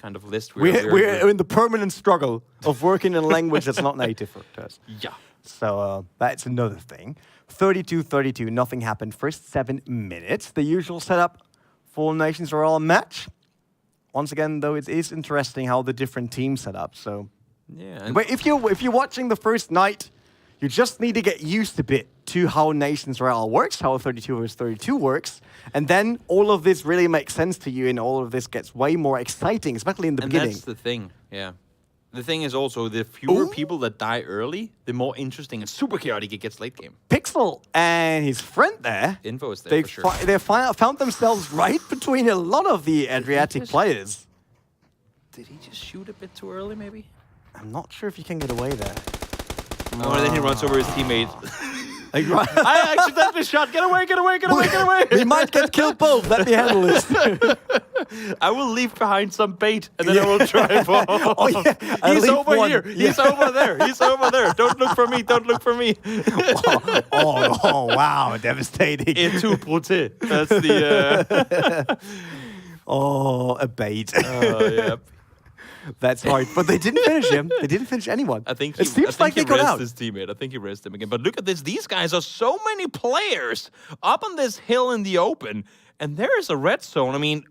kind of list. We're in the permanent struggle of working in a language that's not native for us. Yeah. So that's another thing. 32-32, nothing happened. First 7 minutes. The usual setup for Nations Royale match. Once again, though, it is interesting how the different teams set up. So, Yeah. but if you're watching the first night, you just need to get used a bit to how Nations Royale works, how 32 vs 32 works, and then all of this really makes sense to you, and all of this gets way more exciting, especially in the beginning. That's the thing. Yeah. The thing is also, the fewer people that die early, the more interesting and super chaotic it gets late game. Pixel and his friend there, Info is there they for sure. they found themselves right between a lot of the Adriatic players. Did he just shoot a bit too early, maybe? I'm not sure if you can get away there. Oh, and then he runs over his teammate. Like, right. I accidentally shot. Get away, get away, get away, get away. We might get killed both. Let me handle this. I will leave behind some bait, and then I will drive off. Oh, yeah. I He's leave over one. here. Yeah. He's over there. He's over there. Don't look for me. Don't look for me. oh, wow. Devastating. Et tout brute. That's the... Oh, a bait. Yep. That's hard. But they didn't finish him. They didn't finish anyone. I think it seems like they got rests out. his teammate. I think he rests him again. But look at this. These guys are so many players up on this hill in the open. And there is a red zone. I mean,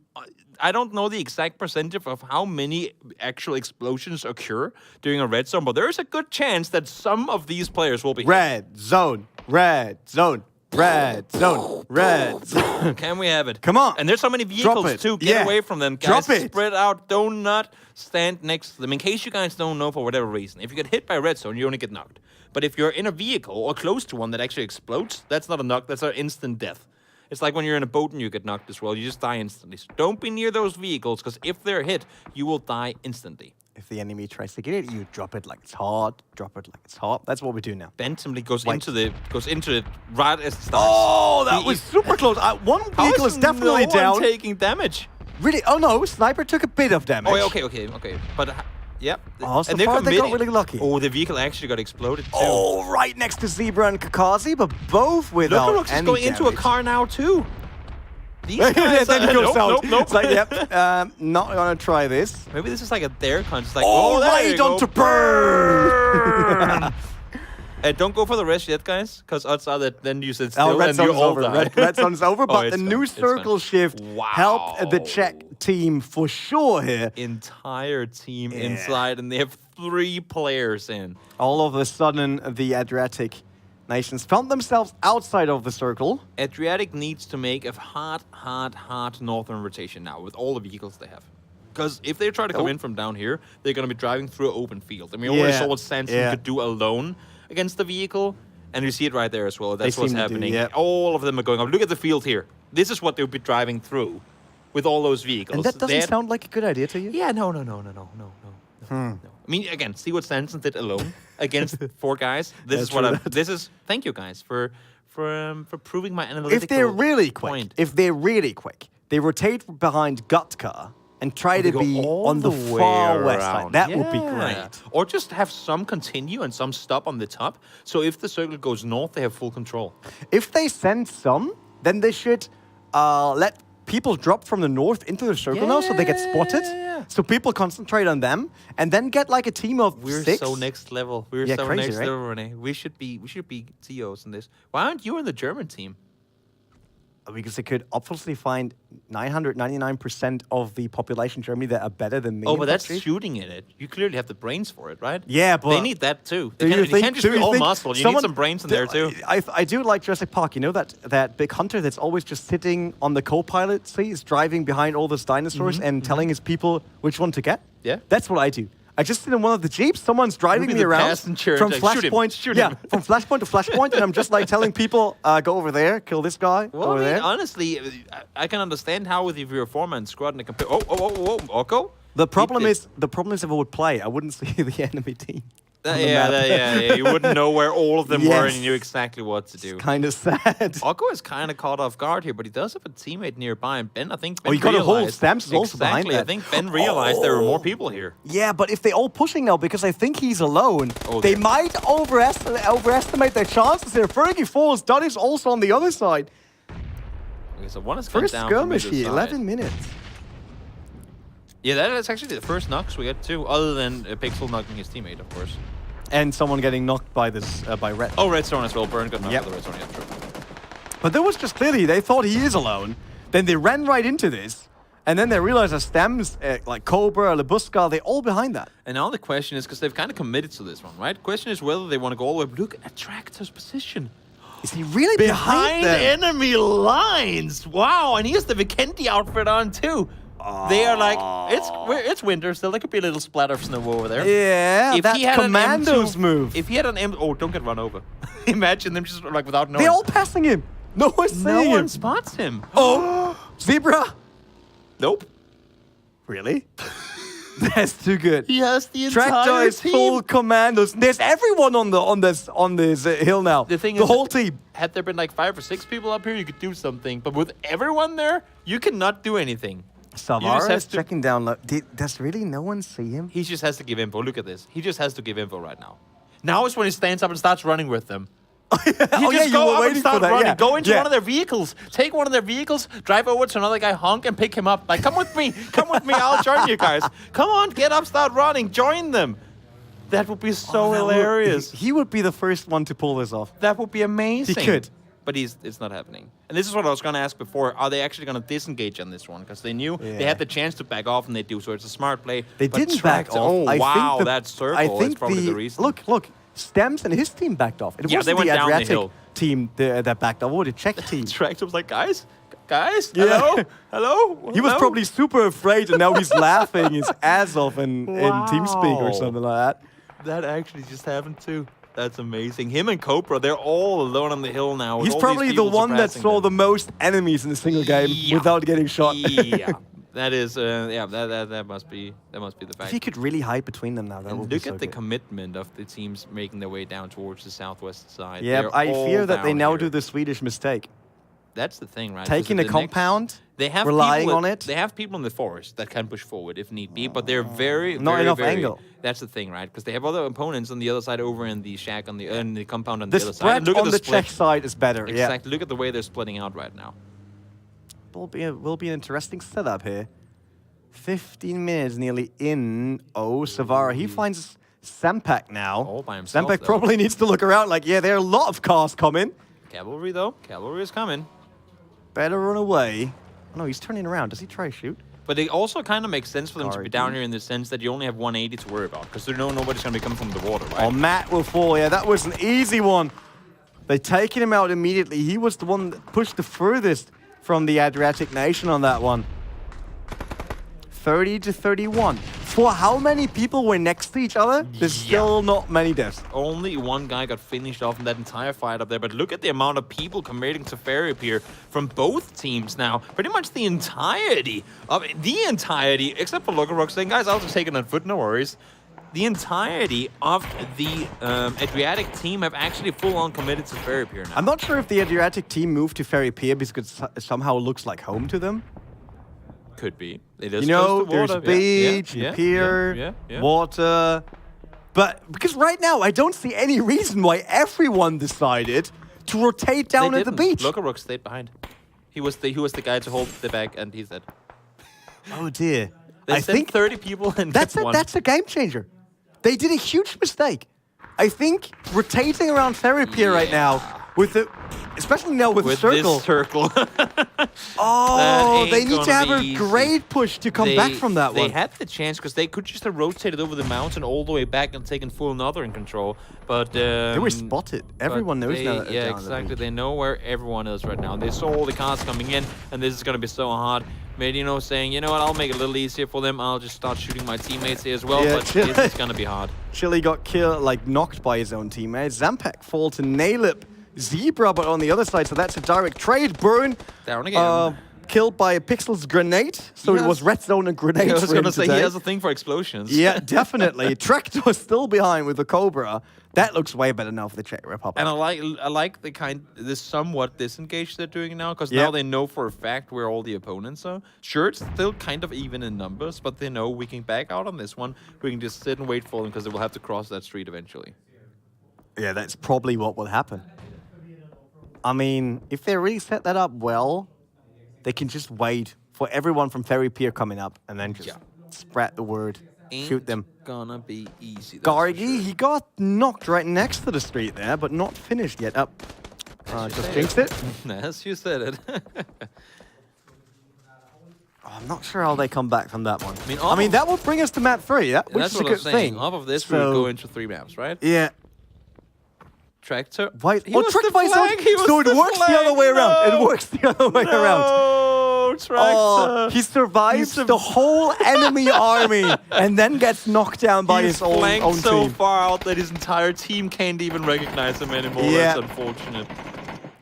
I don't know the exact percentage of how many actual explosions occur during a red zone, but there is a good chance that some of these players will be hit. Red zone. Red zone. Red zone. Red zone. Can we have it? Come on. And there's so many vehicles it. too. Get Yeah. away from them, guys. Drop it. Spread out. Do not stand next to them. In case you guys don't know, for whatever reason, if you get hit by a red zone, you only get knocked. But if you're in a vehicle or close to one that actually explodes, that's not a knock. That's an instant death. It's like when you're in a boat and you get knocked as well. You just die instantly. So don't be near those vehicles, because if they're hit, you will die instantly. If the enemy tries to get it, you drop it like it's hot. Drop it like it's hot. That's what we do now. Ben simply goes into the right as it starts. Oh, that was super close. One How vehicle is definitely no down. one taking damage? Really? Oh no, Sniper took a bit of damage. Oh, yeah, okay. But yep. Oh, so and they're far they got committing. really lucky. Oh, the vehicle actually got exploded too. Oh, right next to Zebra and Kakazi, but both without Look, just any going into a damage. car now too. These And guys then he goes out. Nope. It's like, yep, not gonna try this. Maybe this is like a dare contest. Like, Oh, there right you go. onto burn! Don't go for the rest yet, guys, because odds are that then you sit still Oh, red and you zone's all over. die. Red zone's over, but it's the fine, new it's circle fine. shift helped the Wow. Czech team for sure here. Entire team Yeah. inside, and they have 3 players in. All of a sudden, the Adriatic nations found themselves outside of the circle. Adriatic needs to make a hard northern rotation now with all the vehicles they have. Because if they try to come in from down here, they're going to be driving through an open field. And we already saw what Sanson could do alone against the vehicle. And you see it right there as well. That's what's seem to do, happening. yeah. All of them are going up. Look at the field here. This is what they'll be driving through with all those vehicles. And that doesn't sound like a good idea to you? Yeah, no. I mean, again, see what Sanson did alone against 4 guys. This is what I'm. This is. Thank you guys for proving my analytical If they're really point. quick, they rotate behind Gutka and try to Go be all on the way far west around. side. That would be Yeah. great. Or just have some continue and some stop on the top. So if the circle goes north, they have full control. If they send some, then they should let people drop from the north into the circle now so they get spotted. Yeah. So people concentrate on them and then get like a team of We're 6. so next level. We're Yeah, so crazy, next right? level, Rene. We should be CEOs in this. Why aren't you in the German team? Because they could obviously find 999% of the population in Germany that are better than me. Oh, in but that's PUBG. shooting in it. You clearly have the brains for it, right? Yeah, but they need that too. do They you can't just do be you all think muscle. You someone- need some brains in there too. I do like Jurassic Park. You know that big hunter that's always just sitting on the co-pilot seat, is driving behind all those dinosaurs and telling his people which one to get? Yeah. That's what I do. I just sit in one of the Jeeps, someone's driving be me the around passenger from and like, shoot him, flashpoint. shoot Yeah, him. from flashpoint to flashpoint, and I'm just like telling people, go over there, kill this guy, Well, over I mean, there. honestly, I can understand how if you're a 4-man squad and a compare. Oh, Orko? The problem is if I would play, I wouldn't see the enemy team. on the map. Yeah. You wouldn't know where all of them were, and Yes. you knew exactly what to do. Kind of sad. Orko is kind of caught off guard here, but he does have a teammate nearby, and Ben, I think Ben you gotta hold. realized- Stamps is also behind Exactly, I that. think Ben realized there were more people here. Yeah, but if they're all pushing now, because I think he's alone, Oh, they they're- might overestimate their chances here. Fergie falls. Dunn is also on the other side. Okay, so one is gone First down from skirmish either here, side. 11 minutes. Yeah, that's actually the first knocks we get too, other than Pixel knocking his teammate, of course. And someone getting knocked by this by Red. Oh, Redstone as well. Burn got knocked Yep. by the Redstone. Yeah, true. But there was just clearly, they thought he is alone. Then they ran right into this. And then they realized that Stems, like Cobra, Labuska, they're all behind that. And now the question is, because they've kind of committed to this one, right? Question is whether they want to go all the way. Look at Tractor's position. Is he really Behind behind them? enemy lines. Wow, and he has the Vikendi outfit on too. They are like, it's winter still. There could be a little splatter of snow over there. Yeah, If that he had an commando's M2 move. If he had an M, oh, don't get run over. Imagine them just like without knowing. They're all passing him. No one's no seeing one him. spots him. Oh, Zebra. Nope. Really? That's too good. He has the Tractor entire is team. full commandos. There's everyone on this hill now. The thing the is, whole team. Had there been like 5 or 6 people up here, you could do something. But with everyone there, you cannot do anything. Savara have is to- checking down. Does really no one see him? He just has to give info. Look at this. He just has to give info right now. Now is when he stands up and starts running with them. You just go up and start running. Yeah. Go into Yeah. one of their vehicles. Take one of their vehicles. Drive over to another guy, honk, and pick him up. Like, come with me. Come with me. I'll join you guys. Come on, get up, start running. Join them. That would be so That would- hilarious. He would be the first one to pull this off. That would be amazing. He could. But it's not happening. And this is what I was going to ask before. Are they actually going to disengage on this one? Because they knew they had the chance to back off, and they do. So it's a smart play. They But didn't back Tractor- off. Oh, I wow. think That circle is probably the reason. Look. Stems and his team backed off. It Yeah, wasn't they went the down the Adriatic hill. team that backed off. Oh, the Czech team. Tractor was like, guys, Yeah. hello? Hello? He was Hello? probably super afraid, and now he's laughing his ass off in TeamSpeak or Wow. something like that. That actually just happened too. That's amazing. Him and Cobra, they're all alone on the hill now. with He's all probably these the people one that suppressing saw them. the most enemies in a single game without getting shot. Yeah, that is. That must be the If fact. he could really hide between them now, that And would be look so at the good. commitment of the teams making their way down towards the southwest side. Yeah, They're I fear all that they down now here. do the Swedish mistake. That's the thing, right? Taking Because a at the next- compound, they have relying people on it. They have people in the forest that can push forward if need be, but they're very, Not very, enough very, angle. That's the thing, right? Because they have other opponents on the other side over in the shack on the compound on The the other side. spread And look at on the split. Czech side is better. Yeah, Exactly. Look at the way they're splitting out right now. will be an interesting setup here. 15 minutes nearly in. Oh, Savara, he finds Sempak now. All by himself, Sempak though. probably needs to look around like, yeah, there are a lot of cars coming. Cavalry, though. Cavalry is coming. Better run away. Oh, no, he's turning around. Does he try to shoot? But it also kind of makes sense for them to be RD. down here in the sense that you only have 180 to worry about. Because nobody's going to be coming from the water, right? Oh, Matt will fall. Yeah, that was an easy one. They're taking him out immediately. He was the one that pushed the furthest from the Adriatic nation on that one. 30 to 31. For how many people were next to each other? There's still not many deaths. Only one guy got finished off in that entire fight up there. But look at the amount of people committing to Ferry here from both teams now. Pretty much the entirety, except for Logarok saying, guys, I'll just take it on foot, no worries. The entirety of the Adriatic team have actually full-on committed to Ferry here now. I'm not sure if the Adriatic team moved to Ferry Pier because it somehow looks like home to them. Could be. It is You know, close to there's water. beach, Yeah, the pier, yeah. water. But because right now, I don't see any reason why everyone decided to rotate down They at the didn't. beach. Logarok stayed behind. He was the guy to hold the bag, and he's dead. Oh dear. They I sent think 30 people and that's kept one. that's a game changer. They did a huge mistake. I think rotating around Ferry Pier right now with the, especially now with the circle. This circle. Oh, ain't they need to gonna have be a easy. great push to come back from that They one. had the chance because they could just have rotated over the mountain all the way back and taken full northern control. But They were spotted. Everyone knows now that they're Yeah, down at the exactly. beach. They know where everyone is right now. They saw all the cars coming in, and this is going to be so hard. Medino saying, you know what, I'll make it a little easier for them. I'll just start shooting my teammates here as well. Yeah, But this is going to be hard. Chile got killed, like knocked by his own teammate. Zampak fall to Nailip. Zebra, but on the other side, so that's a direct trade. Burn. Down again. Killed by a Pixel's grenade. So it Yes. was red zone and grenade. I was for going to him say, today. he has a thing for explosions. Yeah, definitely. Tractor still behind with the Cobra. That looks way better now for the Czech Republic. And I like the somewhat disengaged they're doing now, because Yep. now they know for a fact where all the opponents are. Sure, it's still kind of even in numbers, but they know we can back out on this one. We can just sit and wait for them because they will have to cross that street eventually. Yeah, that's probably what will happen. I mean, if they really set that up well, they can just wait for everyone from Ferry Pier coming up and then just Spread the word. Shoot them. Gonna be easy. that's for Gargi, sure. he got knocked right next to the street there, but not finished yet. Up. As you Just said jinxed it. As you said it. I'm not sure how they come back from that one. I mean, that would bring us to map 3, which That's is a what I'm good saying. thing. Off of this, So- we would go into 3 maps, right? Yeah. Tractor. Why? He was Trick the Vice flag, he was so it the works the flag, other way around. It no! works the other way around. Oh, Tractor. Oh, he survives the whole enemy army and then gets knocked down by He's his own flanked so team. far out that his entire team can't even recognize him anymore. Yeah. That's unfortunate.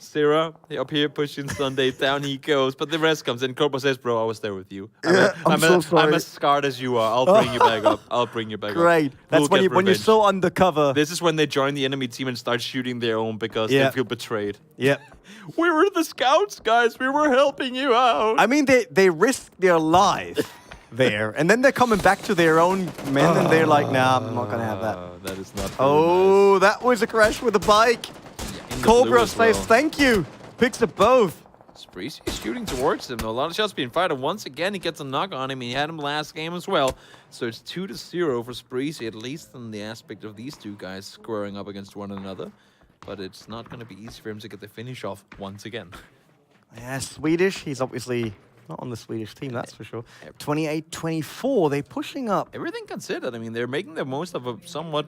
Sarah, up here pushing Sunday, down he goes. But the rest comes in. Cobra says, bro, I was there with you. I'm so sorry. I'm as scarred as you are. I'll bring you back up. I'll bring you back up. Great. That's We'll when, get when you're revenge. so undercover. This is when they join the enemy team and start shooting their own because Yeah. they feel betrayed. Yeah. We were the scouts, guys. We were helping you out. I mean, they risk their life there, and then they're coming back to their own men, and they're like, nah, I'm not going to have that. That is not Oh, that was a crash with a bike. In the Cobra blue as says well. thank you. Picks up both. Spreezy is shooting towards him, though. A lot of shots being fired. And once again, he gets a knock on him. He had him last game as well. So it's 2-0 for Spreezy, at least in the aspect of these two guys squaring up against one another. But it's not going to be easy for him to get the finish off once again. Yeah, Swedish. He's obviously not on the Swedish team, that's for sure. 28-24. They're pushing up. Everything considered, I mean, they're making the most of a somewhat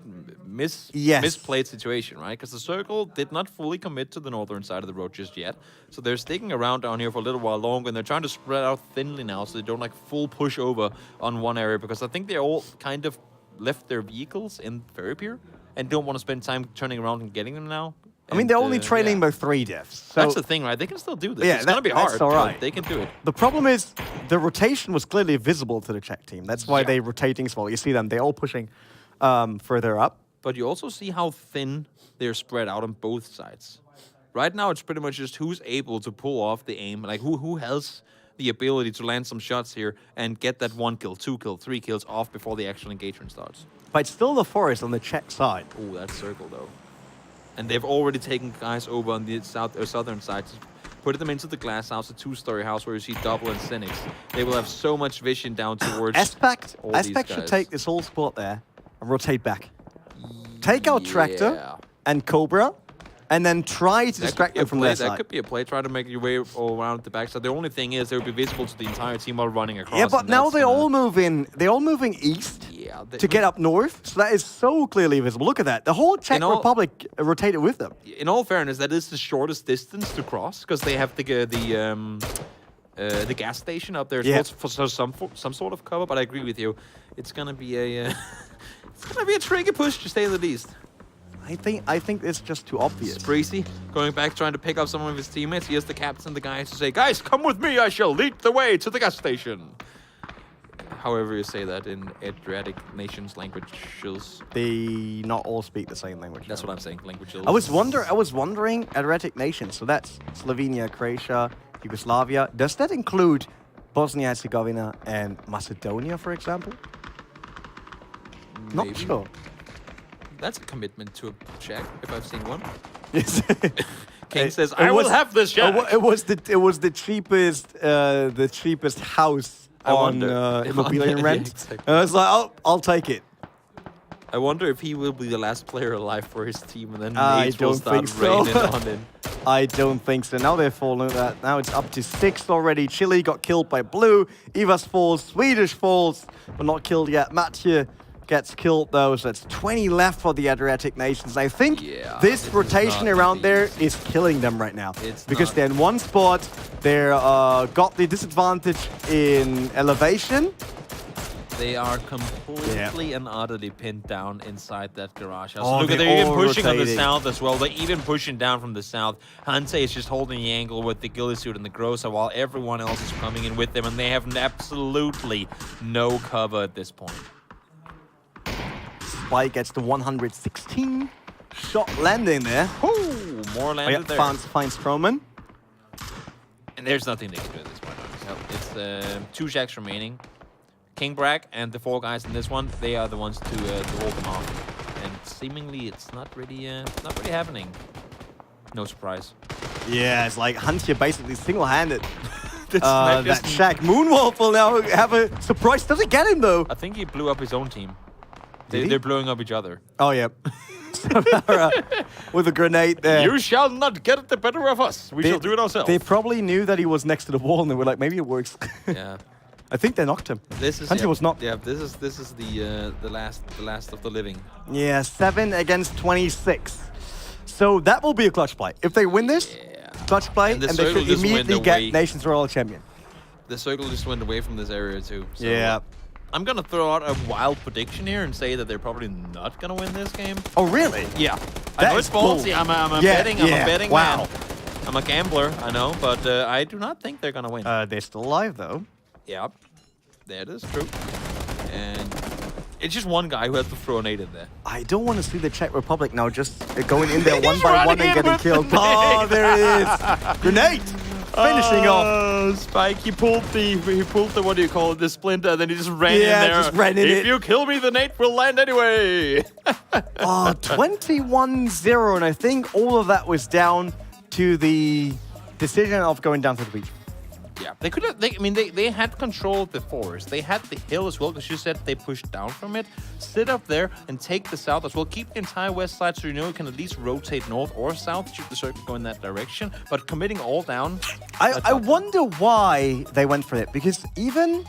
Yes. misplayed situation, right? Because the circle did not fully commit to the northern side of the road just yet. So they're sticking around down here for a little while longer, and they're trying to spread out thinly now so they don't like full push over on one area, because I think they all kind of left their vehicles in Ferry Pier and don't want to spend time turning around and getting them now. I mean, they're only trailing yeah. by 3 deaths. So That's the thing, right? They can still do this. Yeah, It's going to be that's hard, all but right. they can do it. the problem is the rotation was clearly visible to the Czech team. That's why Yeah. they're rotating as well. You see them, they're all pushing further up. But you also see how thin they're spread out on both sides. Right now, it's pretty much just who's able to pull off the aim, like who has the ability to land some shots here and get that 1 kill, 2 kill, 3 kills off before the actual engagement starts. But it's still the forest on the Czech side. Oh, that circle though. And they've already taken guys over on the southern side to put them into the glass house, a 2-story house where you see Double and Cynics. They will have so much vision down towards Aspect all these should guys. take this whole spot there and rotate back. Take out Tractor Yeah. and Cobra, and then try to That distract could be a them from play. their That side. could be a play. Try to make your way all around the backside. The only thing is they would be visible to the entire team while running across. Yeah, but and now that's they're gonna- all moving. They're all moving east Yeah, to get up north. So that is so clearly visible. Look at that. The whole Czech all- Republic rotated with them. In all fairness, that is the shortest distance to cross because they have the gas station up there as Yeah. well for some sort of cover. But I agree with you. It's gonna be a it's gonna be a tricky push to say the least. I think it's just too obvious. Spreezy going back, trying to pick up some of his teammates. He has the captain, the guys to say, "Guys, come with me. I shall lead the way to the gas station." However you say that in Adriatic nations languages. They not all speak the same language. That's what I'm saying. Languages. I was wondering, Adriatic nations. So that's Slovenia, Croatia, Yugoslavia. Does that include Bosnia Herzegovina and Macedonia, for example? Not Maybe. sure. That's a commitment to a Czech, if I've seen one. Yes. King says, It "I will was- have this Czech." It was the cheapest house I on wonder. Immobilien Yeah, rent. exactly. And I was like, I'll take it. I wonder if he will be the last player alive for his team, and then I nades will don't start think so. raining on him. I don't think so. Now they're falling. Now it's up to 6 already. Chile got killed by Blue. Ivas falls. Swedish falls, but not killed yet. Mathieu gets killed though, so it's 20 left for the Adriatic nations. I think Yeah, this this is rotation not around easy. there is killing them right now. It's because not. they're in one spot. They're got the disadvantage in elevation. They are completely and utterly pinned down inside that garage house. Oh, Look at they're they're even all pushing on the rotating. south as well. They're even pushing down from the south. Hante is just holding the angle with the ghillie suit and the Grossa while everyone else is coming in with them, and they have absolutely no cover at this point. Spike gets the 116 shot landing there. Ooh, more Oh, landed yeah, there. finds Stroman. And there's nothing they can do at this point. It's 2 Jacks remaining. King Bragg and the 4 guys in this one, they are the ones to hold them off. And seemingly it's not really happening. No surprise. Yeah, it's like Hunter basically single-handed map that isn't- Czech Moonwolf will now have a surprise. Does it get him though? I think he blew up his own team. Did he? They're blowing up each other. Oh yeah. Samara with a grenade there. You shall not get the better of us. We shall do it ourselves. They probably knew that he was next to the wall, and they were like, maybe it works. Yeah. I think they knocked him. This is Hunter was not. Yeah, this is the last of the living. Yeah, 7 against 26. So that will be a clutch play. If they win this, clutch play, And and, the they circle should just went immediately get away. Nations Royal Champion. The circle just went away from this area too. So Yeah. I'm gonna throw out a wild prediction here and say that they're probably not gonna win this game. Oh, really? Yeah. I That know is it's ballsy. bold. I'm a Yeah, betting. I'm yeah, a betting wow. man. I'm a gambler. I know, but I do not think they're gonna win. They're still alive, though. Yeah, that is true. And it's just one guy who has to throw a nade in there. I don't want to see the Czech Republic now just going in there one He's by running one and in getting with the killed. Oh, there it is. Grenade! Finishing off. Spike, he pulled the what do you call it, the splinter, and then he just ran in Yeah, there. just ran in if it. you kill me, the nade will land anyway. Oh, 21-0, and I think all of that was down to the decision of going down to the beach. Yeah, they could have. They had control of the forest. They had the hill as well, because you said they pushed down from it. Sit up there and take the south as well. Keep the entire west side so you know you can at least rotate north or south should the circle go in that direction. But committing all down. I wonder why they went for it, because even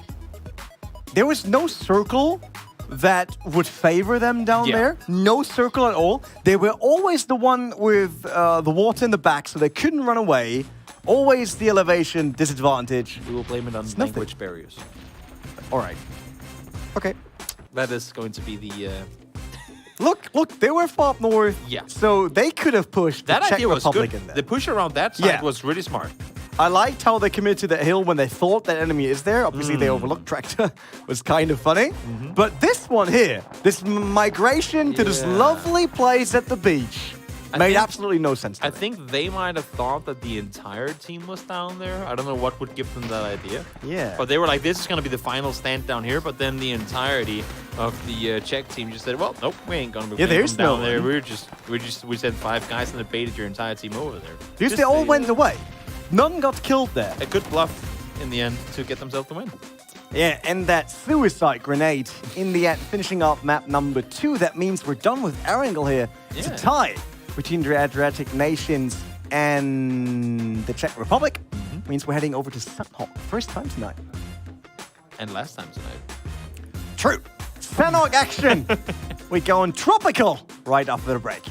there was no circle that would favor them down Yeah. there. No circle at all. They were always the one with the water in the back, so they couldn't run away. Always the elevation disadvantage. We will blame it on nothing. language barriers. All right. Okay. That is going to be the. Look, they were far up north. Yeah. So they could have pushed That the Czech idea was Republic good. in there. The push around that side Yeah. was really smart. I liked how they committed to the hill when they thought that enemy is there. Obviously, they overlooked Tractor. Was kind of funny. But this one here, this migration to this Yeah. lovely place at the beach, I made think- absolutely no sense to I me. think they might have thought that the entire team was down there. I don't know what would give them that idea. Yeah. But they were like, this is going to be the final stand down here. But then the entirety of the Czech team just said, well, nope, we ain't going to be Yeah, there's down no there. one. We sent 5 guys and it baited your entire team over there. Because Just they all a- went away. None got killed there. A good bluff in the end to get themselves the win. Yeah, and that suicide grenade in the end, finishing up map number 2. That means we're done with Erangel here. It's a Yeah. tie between the Adriatic nations and the Czech Republic. Means we're heading over to Sanhok. First time tonight. And last time tonight. True. Sanhok action. We go on tropical right after the break.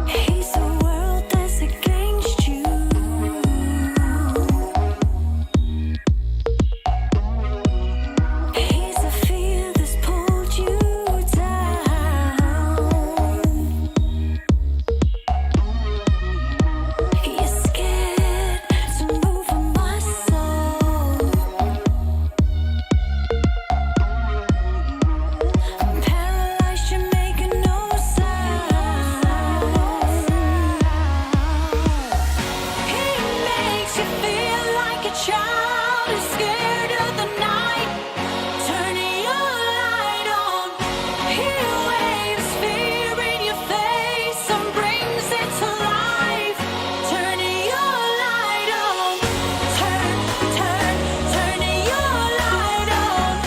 He's a world that's against you. He's a fear that's pulled you down. You're scared to move a muscle. Paralyzed, you're making no sound. He makes you feel like a child who's scared of the night. Turning your light on. He waves fear in your face and brings it to life. Turning your light on. Turning your light on.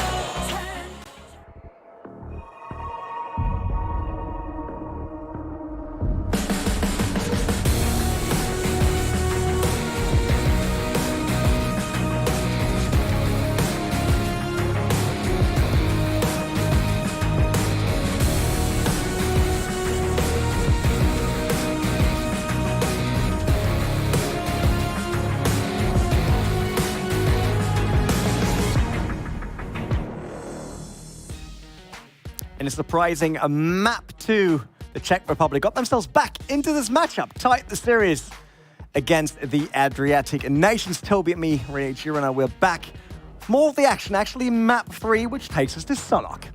And a surprising map 2. The Czech Republic got themselves back into this matchup, tied the series against the Adriatic nations. Toby and me, Renee Giro, and we're back. More of the action, actually, map 3, which takes us to Sunok.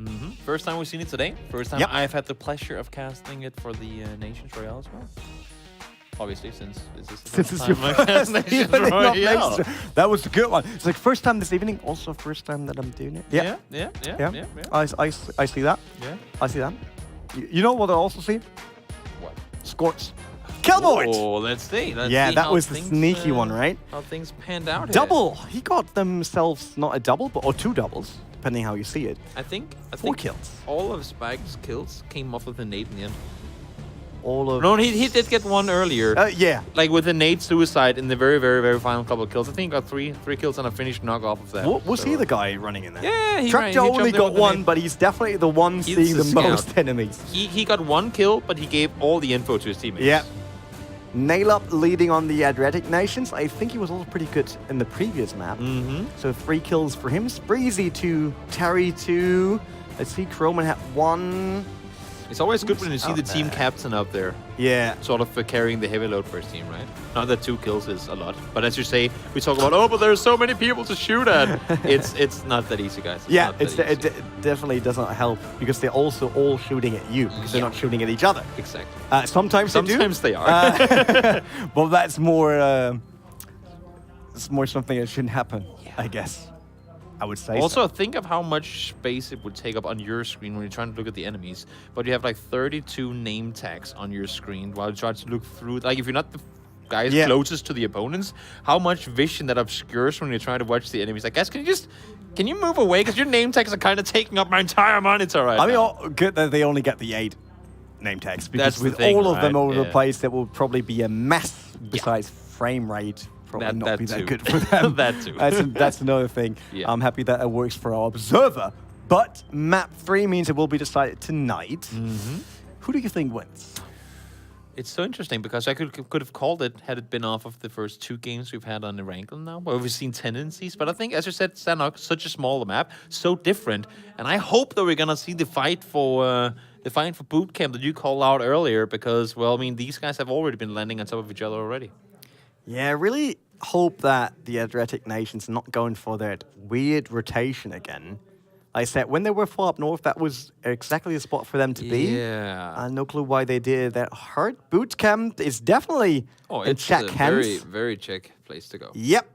First time we've seen it today. First time Yep. I've had the pleasure of casting it for the Nations Royale as well. Obviously, since this is the Since first it's your time I cast first Nations evening of Royale. Nations. That was a good one. It's like first time this evening, also first time that I'm doing it. Yeah. I see that. Yeah. I see that. You know what I also see? What? Scores. Killboard! Oh, let's see. Let's Yeah, see that how was the things, sneaky one, right? How things panned out here. Double! He got themselves not a double, but or 2 doubles, depending how you see it. I think 4 kills. all of Spike's kills came off with a nade in the end. All of... No, he did get one earlier. Yeah. Like with a nade suicide in the very, very, very final couple of kills. I think he got three kills and a finished knock off of that. Was he the guy running in there? Yeah, he Tractor only jumped in got with the one, nade. but he's definitely the one He's seeing the the most scout. enemies. He got 1 kill, but he gave all the info to his teammates. Yeah. Nail up leading on the Adriatic nations. I think he was also pretty good in the previous map. Mm-hmm. So 3 kills for him. Spreezy 2, Terry 2. Let's see, Croman had 1. It's always good when you see out the team there? captain out there, Yeah. sort of carrying the heavy load for his team, right? Not that 2 kills is a lot, but as you say, we talk about, oh, but there's so many people to shoot at. it's not that easy, guys. Yeah, not that it easy. definitely does not help because they're also all shooting at you because they're not shooting at each other. Exactly. Sometimes they are. Well, that's more. It's more something that shouldn't happen, I guess. I would say. Also, think of how much space it would take up on your screen when you're trying to look at the enemies. But you have like 32 name tags on your screen while you try to look through. Like, if you're not the guys closest to the opponents, how much vision that obscures when you're trying to watch the enemies. Like, guys, can you move away? Because your name tags are kind of taking up my entire monitor right I mean, now. good that they only get the 8 name tags because That's the with thing, all of them right? over the Yeah. place, that will probably be a mess. Besides frame rate, probably not That be that too. good for them. That too. That's another thing. Yeah. I'm happy that it works for our observer. But map 3 means it will be decided tonight. Who do you think wins? It's so interesting because I could have called it had it been off of the first 2 games we've had on the Rankle now, where we've seen tendencies. But I think, as you said, Sanok, such a small map, so different, and I hope that we're gonna see the fight for boot camp that you called out earlier. Because, well, I mean, these guys have already been landing on top of each other already. Yeah, I really hope that the Adriatic nations are not going for that weird rotation again. I said when they were far up north, that was exactly the spot for them to be. Yeah. No clue why they did that. Hard boot camp is definitely in it's Czech a hands. very, very Czech place to go. Yep.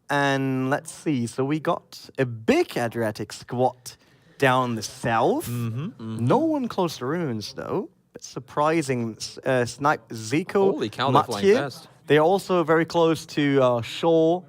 And let's see. So we got a big Adriatic squad down the south. No one close to ruins, though. It's surprising. Snipe Zico. Holy cow, they're flying Mathieu. fast. They're also very close to Shaw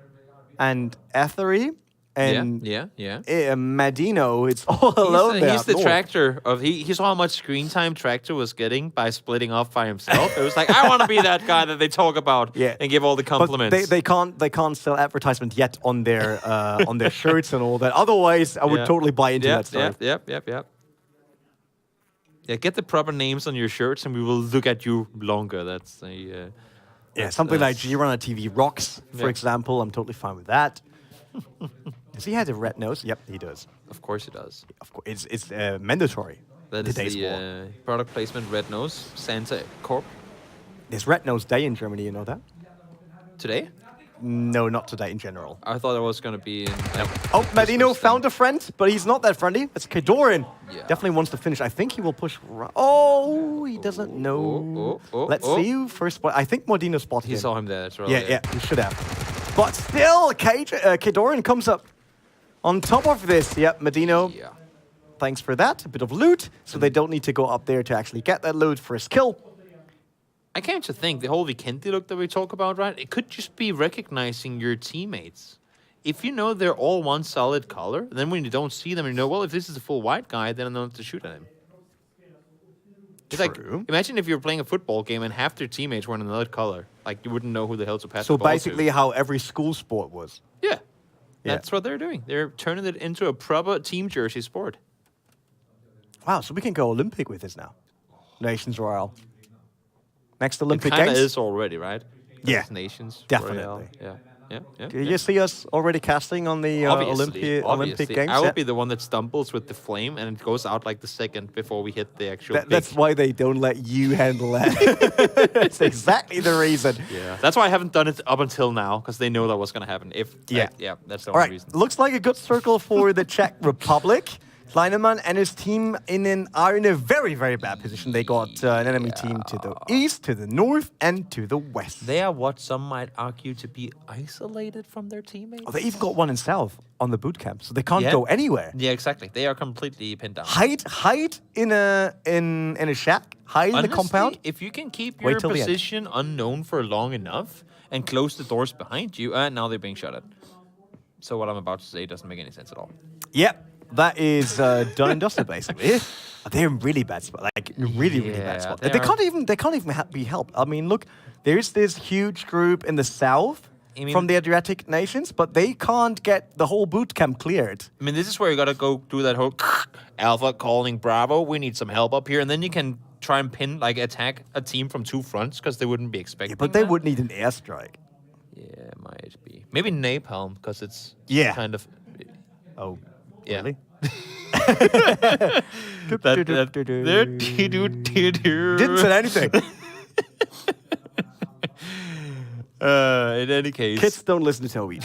and Ethery. And yeah. Medino, it's all alone there. He's up the north. tractor of he saw how much screen time Tractor was getting by splitting off by himself. It was like, I want to be that guy that they talk about and give all the compliments. But they can't sell advertisement yet on their shirts and all that. Otherwise, I would totally buy into that story. Yep. Yeah, get the proper names on your shirts, and we will look at you longer. That's a Something like G-Runner TV Rocks, for example. I'm totally fine with that. Does he have a red nose? Yep, he does. Of course it does. Of course, it's mandatory. That is the product placement Red Nose Santa Corp. There's Red Nose Day in Germany, you know that? Today? No, not today in general. I thought it was going to be in... Oh, Medino found a friend, but he's not that friendly. It's Kedoran. Yeah. Definitely wants to finish. I think he will push... Oh, he doesn't know. Let's see you first. I think Modino spotted him. He saw him there, that's right. Yeah, he should have. But still, Kedoran comes up on top of this. Yep, Medino. Yeah. Thanks for that. A bit of loot, so they don't need to go up there to actually get that loot for his kill. I came to think the whole Vikendi look that we talk about, right? It could just be recognizing your teammates. If you know they're all one solid color, then when you don't see them, you know, well, if this is a full white guy, then I don't have to shoot at him. It's like, imagine if you're playing a football game and half their teammates were in another color. Like, you wouldn't know who the hell to pass the ball to. So basically how every school sport was. Yeah. That's what they're doing. They're turning it into a proper team jersey sport. Wow, so we can go Olympic with this now. Nations Royale. Next Olympic It kind Games. of is already, right? Yeah, It's Nations definitely. Royale. Yeah. Do you see us already casting on the Olympic Games? I would be the one that stumbles with the flame and it goes out like the second before we hit the actual That's why they don't let you handle that. That's exactly the reason. Yeah. That's why I haven't done it up until now, because they know that was going to happen. That's the only reason. Looks like a good circle for the Czech Republic. Kleinemann and his team are in a very, very bad position. They got an enemy team to the east, to the north, and to the west. They are what some might argue to be isolated from their teammates. Oh, they even got one in south on the boot camp, so they can't go anywhere. Yeah, exactly. They are completely pinned down. Hide in a shack. Hide in the compound. If you can keep your position unknown for long enough and close the doors behind you, and now they're being shot at. So what I'm about to say doesn't make any sense at all. Yep. That is done and dusted, basically. They're in really bad spot, like really bad spot. They can't even be helped. I mean, look, there's this huge group in the south from the Adriatic nations, but they can't get the whole boot camp cleared. I mean, this is where you gotta go do that whole Alpha calling Bravo. We need some help up here, and then you can try and attack a team from two fronts because they wouldn't be expecting. Yeah, but they would need an airstrike. Yeah, might be. Maybe napalm because it's kind of. Oh. Yeah. Really? Didn't say anything. In any case, kids don't listen to Toby.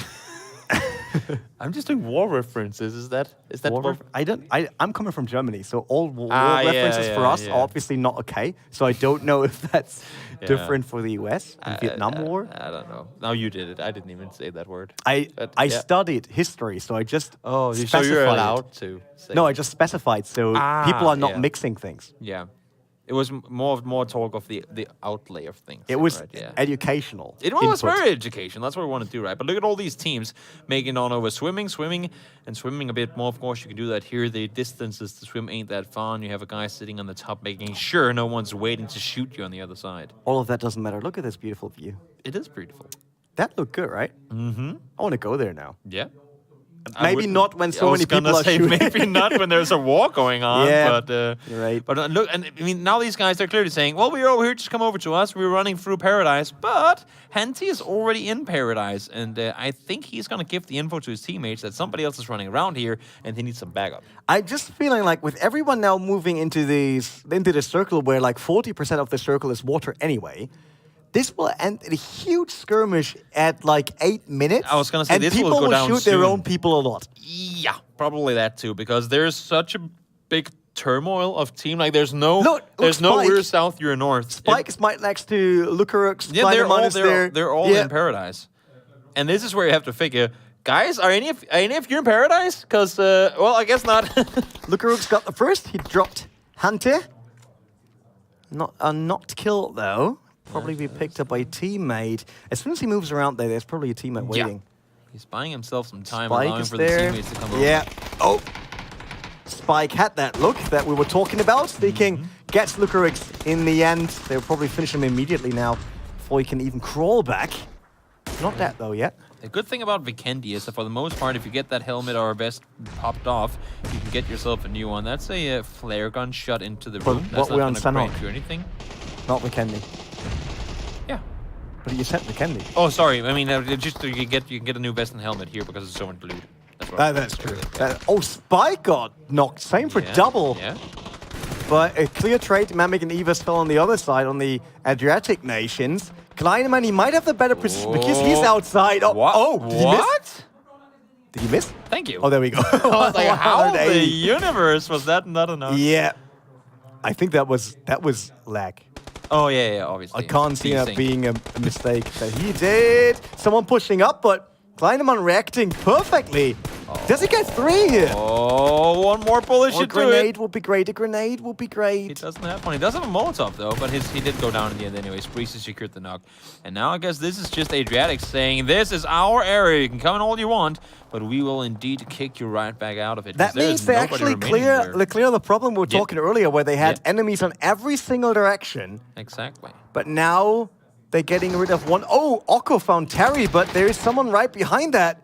I'm just doing war references. Is that war? I'm coming from Germany, so all war references for us are obviously not okay. So I don't know if that's different for the US and Vietnam War. I don't know. Now you did it. I didn't even say that word. I studied history, so I just specified. So you're allowed to say No, I just specified so people are not mixing things. Yeah. It was more talk of the outlay of things. It was educational. It was very educational. That's what we want to do, right? But look at all these teams making on over swimming a bit more. Of course, you can do that here. The distances to swim ain't that far. And you have a guy sitting on the top making sure no one's waiting to shoot you on the other side. All of that doesn't matter. Look at this beautiful view. It is beautiful. That looked good, right? Mm-hmm. I want to go there now. Yeah. Maybe not when so many people are shooting. Maybe not when there's a war going on. But you're right. But look, and I mean, now these guys are clearly saying, "Well, we're over here. Just come over to us. We're running through paradise." But Henty is already in paradise, and I think he's gonna give the info to his teammates that somebody else is running around here, and he needs some backup. I'm just feeling like with everyone now moving into the circle where like 40% of the circle is water anyway. this will end in a huge skirmish at like 8 minutes. I was gonna say, and this will people go down shoot their soon. own people a lot. Yeah, probably that too, because there's such a big turmoil of team. Like, there's no, Look, there's no Spike. we're south, you're north. Spike is right next to Lukarux. Yeah, there. they're all in paradise, and this is where you have to figure, guys, are any of you in paradise? Because well, I guess not. Lukarux got the first. He dropped Hunter. Not killed though. Probably be picked up by a teammate. As soon as he moves around there, there's probably a teammate waiting. He's buying himself some time, Spike allowing is for there. the teammates to come over. Yeah. Oh. Spike had that look that we were talking about. Speaking, gets Lukarix in the end. They'll probably finish him immediately now before he can even crawl back. Not that though yet. The good thing about Vikendi is that for the most part, if you get that helmet or vest popped off, you can get yourself a new one. That's a flare gun shot into the room. That's what we're not on going to Sanhok. grant you anything. Not McKendy. Yeah. But you said McKendy. Oh, sorry. I mean, just you can get a new vest and helmet here because it's so much loot. That's what That's true. Oh, Spike got knocked. Same for double. Yeah. But a clear trade. Mamic and Evas fell on the other side on the Adriatic nations. Kleinemann, he might have the better position because he's outside. Oh, What? oh, did he miss? Did he miss? Thank you. Oh, there we go. I was like, how the 180. universe was that not enough? Yeah. I think that was lag. Oh, yeah, obviously. I can't see that Desync. being a mistake that he did. Someone pushing up, but Kleinemann reacting perfectly. Does he get 3 here? Oh, one more bullet A should do it. grenade would be great. A grenade would be He great. doesn't have one. He does have a Molotov, though, but he did go down in the end anyways. Breeze secured the knock. And now I guess this is just Adriatic saying, this is our area. You can come in all you want, but we will indeed kick you right back out of it. 'cause That there means is they nobody actually remaining clear the problem we were Yep. talking earlier, where they had Yep. enemies on every single direction. there. Exactly. But now they're getting rid of one. Oh, Oko found Terry, but there is someone right behind that.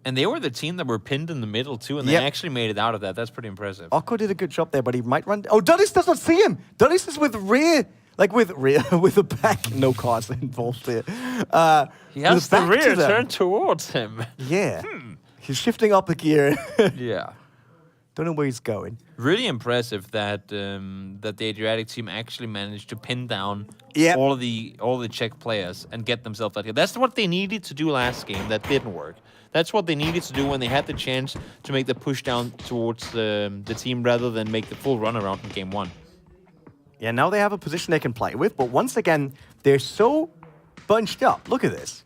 And they were the team that were pinned in the middle, too, and Yep. they actually made it out of that. That's pretty impressive. Oko did a good job there, but he might run. Oh, Dudis does not see him. Dudis is with rear, with the back. No cars involved here. He has with the back to rear them. turned towards him. Yeah. He's shifting up the gear. Yeah. Don't know where he's going. Really impressive that that the Adriatic team actually managed to pin down Yep. all the Czech players and get themselves out here. That's what they needed to do last game. That didn't work. That's what they needed to do when they had the chance to make the push down towards the team rather than make the full run around in game 1. Yeah, now they have a position they can play with, but once again, they're so bunched up. Look at this.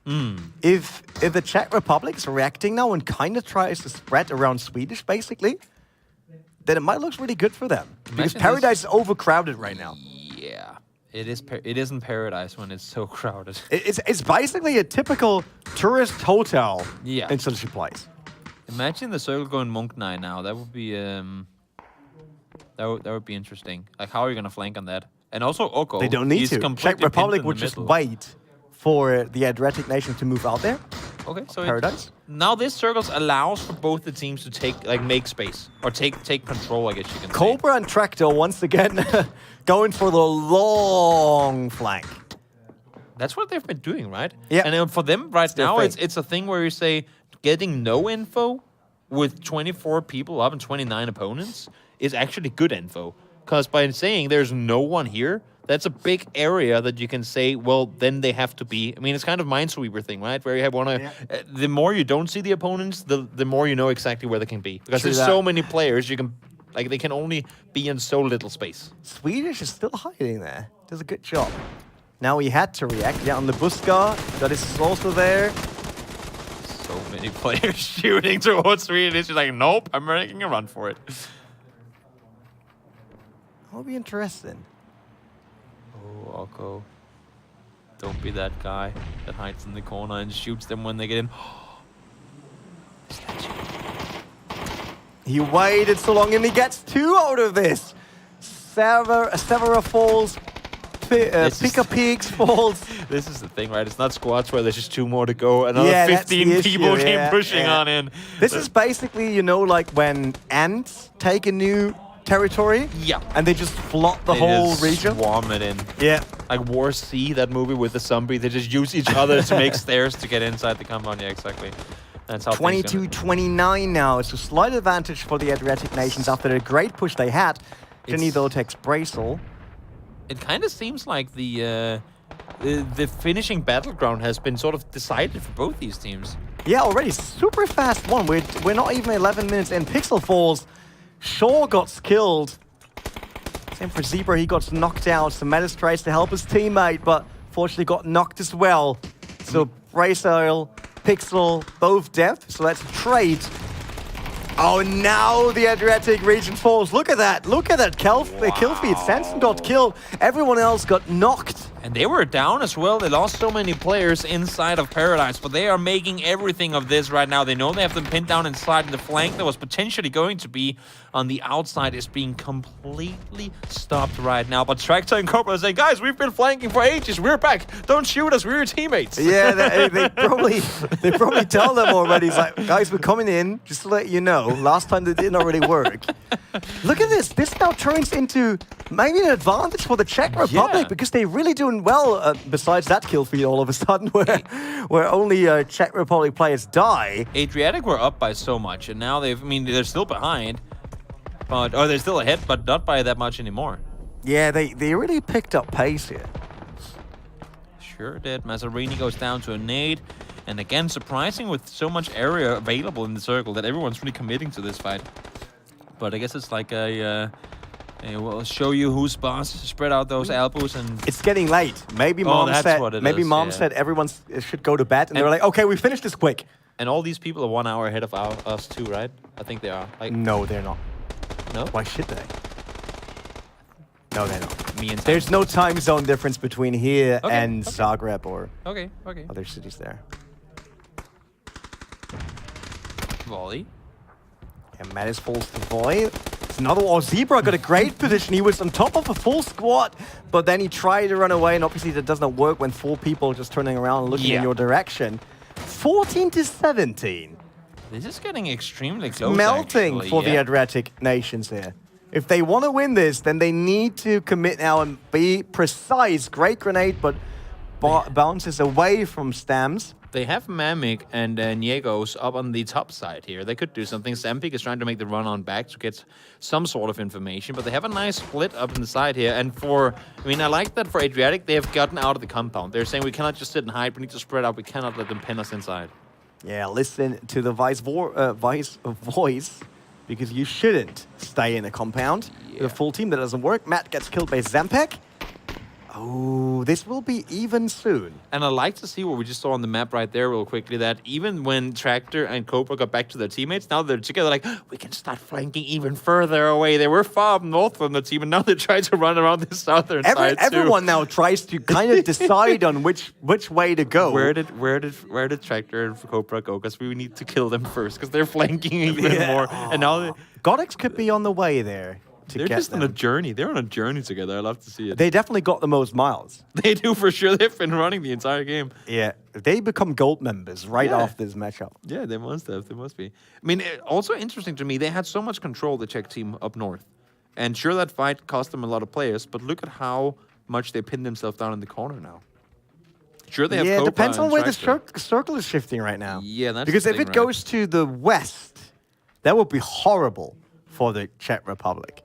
If the Czech Republic is reacting now and kind of tries to spread around Swedish, basically, then it might look really good for them. Because Imagine Paradise is overcrowded right now. Yeah. It isn't paradise when it's so crowded. It's basically a typical tourist hotel Yeah. in such a place. Imagine the circle going Monk 9 now. That would be that would be interesting. Like, how are you gonna flank on that? And also Oko. They don't need he's to. completely Czech Republic pinned in would the just middle. wait for the Adriatic nation to move out there. Okay, so Paradise. Now this circles allows for both the teams to make space or take control. I guess you can say. Cobra and Tractor once again going for the long flank. That's what they've been doing, right? Yeah. And then for them right their now, thing. it's a thing where you say getting no info with 24 people up and 29 opponents is actually good info. Because by saying there's no one here, that's a big area that you can say, well, then they have to be. I mean, it's kind of Minesweeper thing, right? Where you have the more you don't see the opponents, the more you know exactly where they can be. Because True there's that. so many players, you can they can only be in so little space. Swedish is still hiding there. Does a good job. Now he had to react. Yeah, on the Buska. That is also there. So many players shooting towards Sweden. It's just like, nope, I'm making a run for it. That'll be interesting. Oh, Oko. Don't be that guy that hides in the corner and shoots them when they get in. He waited so long and he gets 2 out of this. Severa falls. Pika Peaks falls. This is the thing, right? It's not squads where there's just 2 more to go. Another Yeah, that's 15 the people issue, came yeah, pushing yeah. on in. This is basically, you know, like when ants take a new territory. Yeah. And they just flood the They whole just region. swarm it in. Yeah. Like War C, that movie with the zombie. They just use each other to make stairs to get inside the compound. Yeah, exactly. That's how things gonna- 22-29 now. It's a slight advantage for the Adriatic nations after the great push they had. Jenny though takes Bracel. It kind of seems like the the finishing battleground has been sort of decided for both these teams. Yeah, already super fast one. We're not even 11 minutes in. Pixel falls. Shaw got killed. Same for Zebra, he got knocked out. So Metis tries to help his teammate, but fortunately got knocked as well. So Braceoil, Pixel, both dead. So that's a trade. Oh, now the Adriatic region falls. Look at that. Look at that kill feed. Sanson got killed. Everyone else got knocked. And they were down as well. They lost so many players inside of Paradise, but they are making everything of this right now. They know they have them pinned down inside, and the flank that was potentially going to be on the outside is being completely stopped right now. But Tractor and Cobra are saying, guys, we've been flanking for ages. We're back. Don't shoot us. We're your teammates. Yeah, they probably tell them already. It's like, guys, we're coming in, just to let you know. Last time that didn't already work. Look at this. This now turns into maybe an advantage for the Czech Republic because they're really doing well besides that kill feed all of a sudden where only Czech Republic players die. Adriatic were up by so much, and now they're still behind, but they're still ahead, but not by that much anymore. Yeah, they really picked up pace here. Sure did. Mazzarini goes down to a nade, and again, surprising with so much area available in the circle that everyone's really committing to this fight. But I guess it's like we'll show you who's boss. Spread out those elbows and... It's getting late. Maybe Mom said everyone should go to bed, and they were like, okay, we finished this quick. And all these people are 1 hour ahead of us too, right? I think they are. Like, no, they're not. No? Why should they? No, they're not. Me and There's no time zone difference between here and Zagreb or other cities there. Volley. And Mattis falls to Void. It's another one. Zebra got a great position. He was on top of a full squad, but then he tried to run away, and obviously that does not work when 4 people are just turning around and looking in your direction. 14 to 17. This is getting extremely close, Melting actually, for the Adriatic nations here. If they want to win this, then they need to commit now and be precise. Great grenade, but bounces away from Stams. They have Mamik and Niegos up on the top side here. They could do something. Zampik is trying to make the run on back to get some sort of information, but they have a nice split up in the side here. And I like that for Adriatic, they have gotten out of the compound. They're saying we cannot just sit and hide, we need to spread out, we cannot let them pin us inside. Yeah, listen to the vice voice, because you shouldn't stay in a compound. Yeah. The full team, that doesn't work. Matt gets killed by Zampek. Oh, this will be even soon. And I like to see what we just saw on the map right there real quickly, that even when Tractor and Cobra got back to their teammates, now they're together like, we can start flanking even further away. They were far north from the team, and now they're trying to run around the southern side Everyone now tries to kind of decide on which way to go. Where did Tractor and Cobra go? Because we need to kill them first, because they're flanking even more. And now Godex could be on the way there. They're just on a journey. They're on a journey together. I love to see it. They definitely got the most miles. They do for sure. They've been running the entire game. Yeah, they become gold members right after this matchup. Yeah, they must have. They must be. I mean, also interesting to me, they had so much control, the Czech team up north. And sure, that fight cost them a lot of players, but look at how much they pinned themselves down in the corner now. Sure, they have Cobra. Yeah, depends on where the circle is shifting right now. Yeah, that's because the if thing, it goes to the west, that would be horrible for the Czech Republic.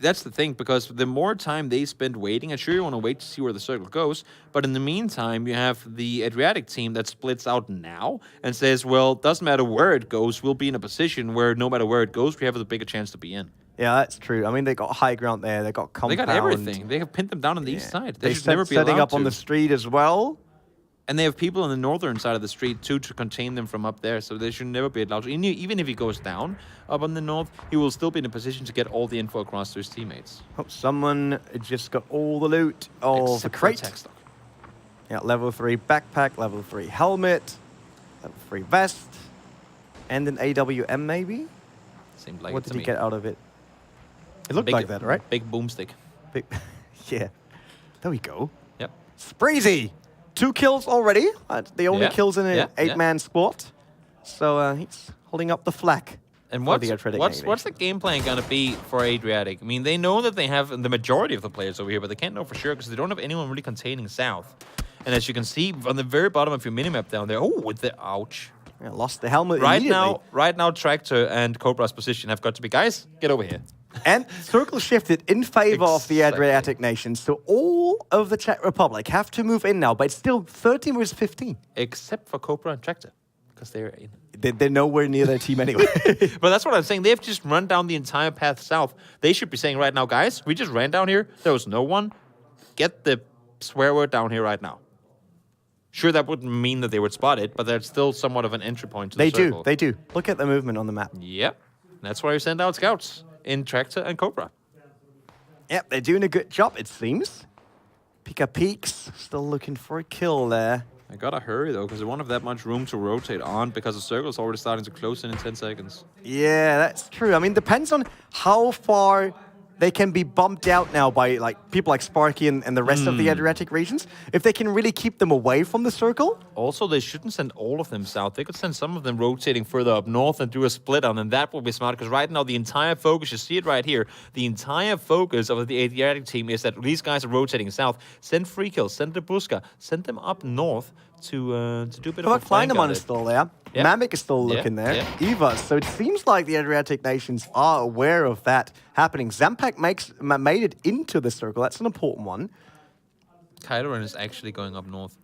That's the thing, because the more time they spend waiting, and sure you want to wait to see where the circle goes, but in the meantime, you have the Adriatic team that splits out now and says, well, doesn't matter where it goes, we'll be in a position where no matter where it goes, we have a bigger chance to be in. Yeah, that's true. I mean, they got high ground there, they got compound. They got everything. They have pinned them down on the east side. They should never be setting allowed up on the street as well. And they have people on the northern side of the street, too, to contain them from up there. So they should never be allowed to. Even if he goes down up on the north, he will still be in a position to get all the info across to his teammates. Oh, someone just got all the loot of the crate. Yeah, level 3 backpack, level 3 helmet, level 3 vest, and an AWM maybe? Seemed like what did he get out of it? It looked like that, right? Big boomstick. Yeah. There we go. Yep. Spreezy! 2 kills already. The only kills in an 8-man squad. So he's holding up the flag. And what's the game plan going to be for Adriatic? I mean, they know that they have the majority of the players over here, but they can't know for sure because they don't have anyone really containing south. And as you can see on the very bottom of your minimap down there, with the ouch. Yeah, lost the helmet immediately. Right now, Tractor and Cobra's position have got to be, guys, get over here. And circle shifted in favor of the Exactly. Adriatic nations. So all of the Czech Republic have to move in now, but it's still 13 versus 15. Except for Cobra and Tractor, because they're in. They're nowhere near their team anyway. But that's what I'm saying. They've just run down the entire path south. They should be saying right now, guys, we just ran down here. There was no one. Get the swear word down here right now. Sure, that wouldn't mean that they would spot it, but that's still somewhat of an entry point to the circle. They do. Look at the movement on the map. Yep. That's why you send out scouts in Tractor and Cobra. Yep, they're doing a good job, it seems. Pika Peaks still looking for a kill there. I gotta hurry, though, because they won't have that much room to rotate on because the circle's already starting to close in 10 seconds. Yeah, that's true. I mean, depends on how far they can be bumped out now by like people like Sparky and the rest of the Adriatic regions. If they can really keep them away from the circle. Also, they shouldn't send all of them south. They could send some of them rotating further up north and do a split on, and that will be smart, because right now the entire focus, you see it right here, the entire focus of the Adriatic team is that these guys are rotating south. Send free kills, send the Buska, send them up north to do a bit of a flank on Kleinemann it. is still there. Yeah. Mamek is still looking there. Yeah. Eva. So it seems like the Adriatic nations are aware of that happening. Zampak made it into the circle. That's an important one. Kyloran is actually going up north.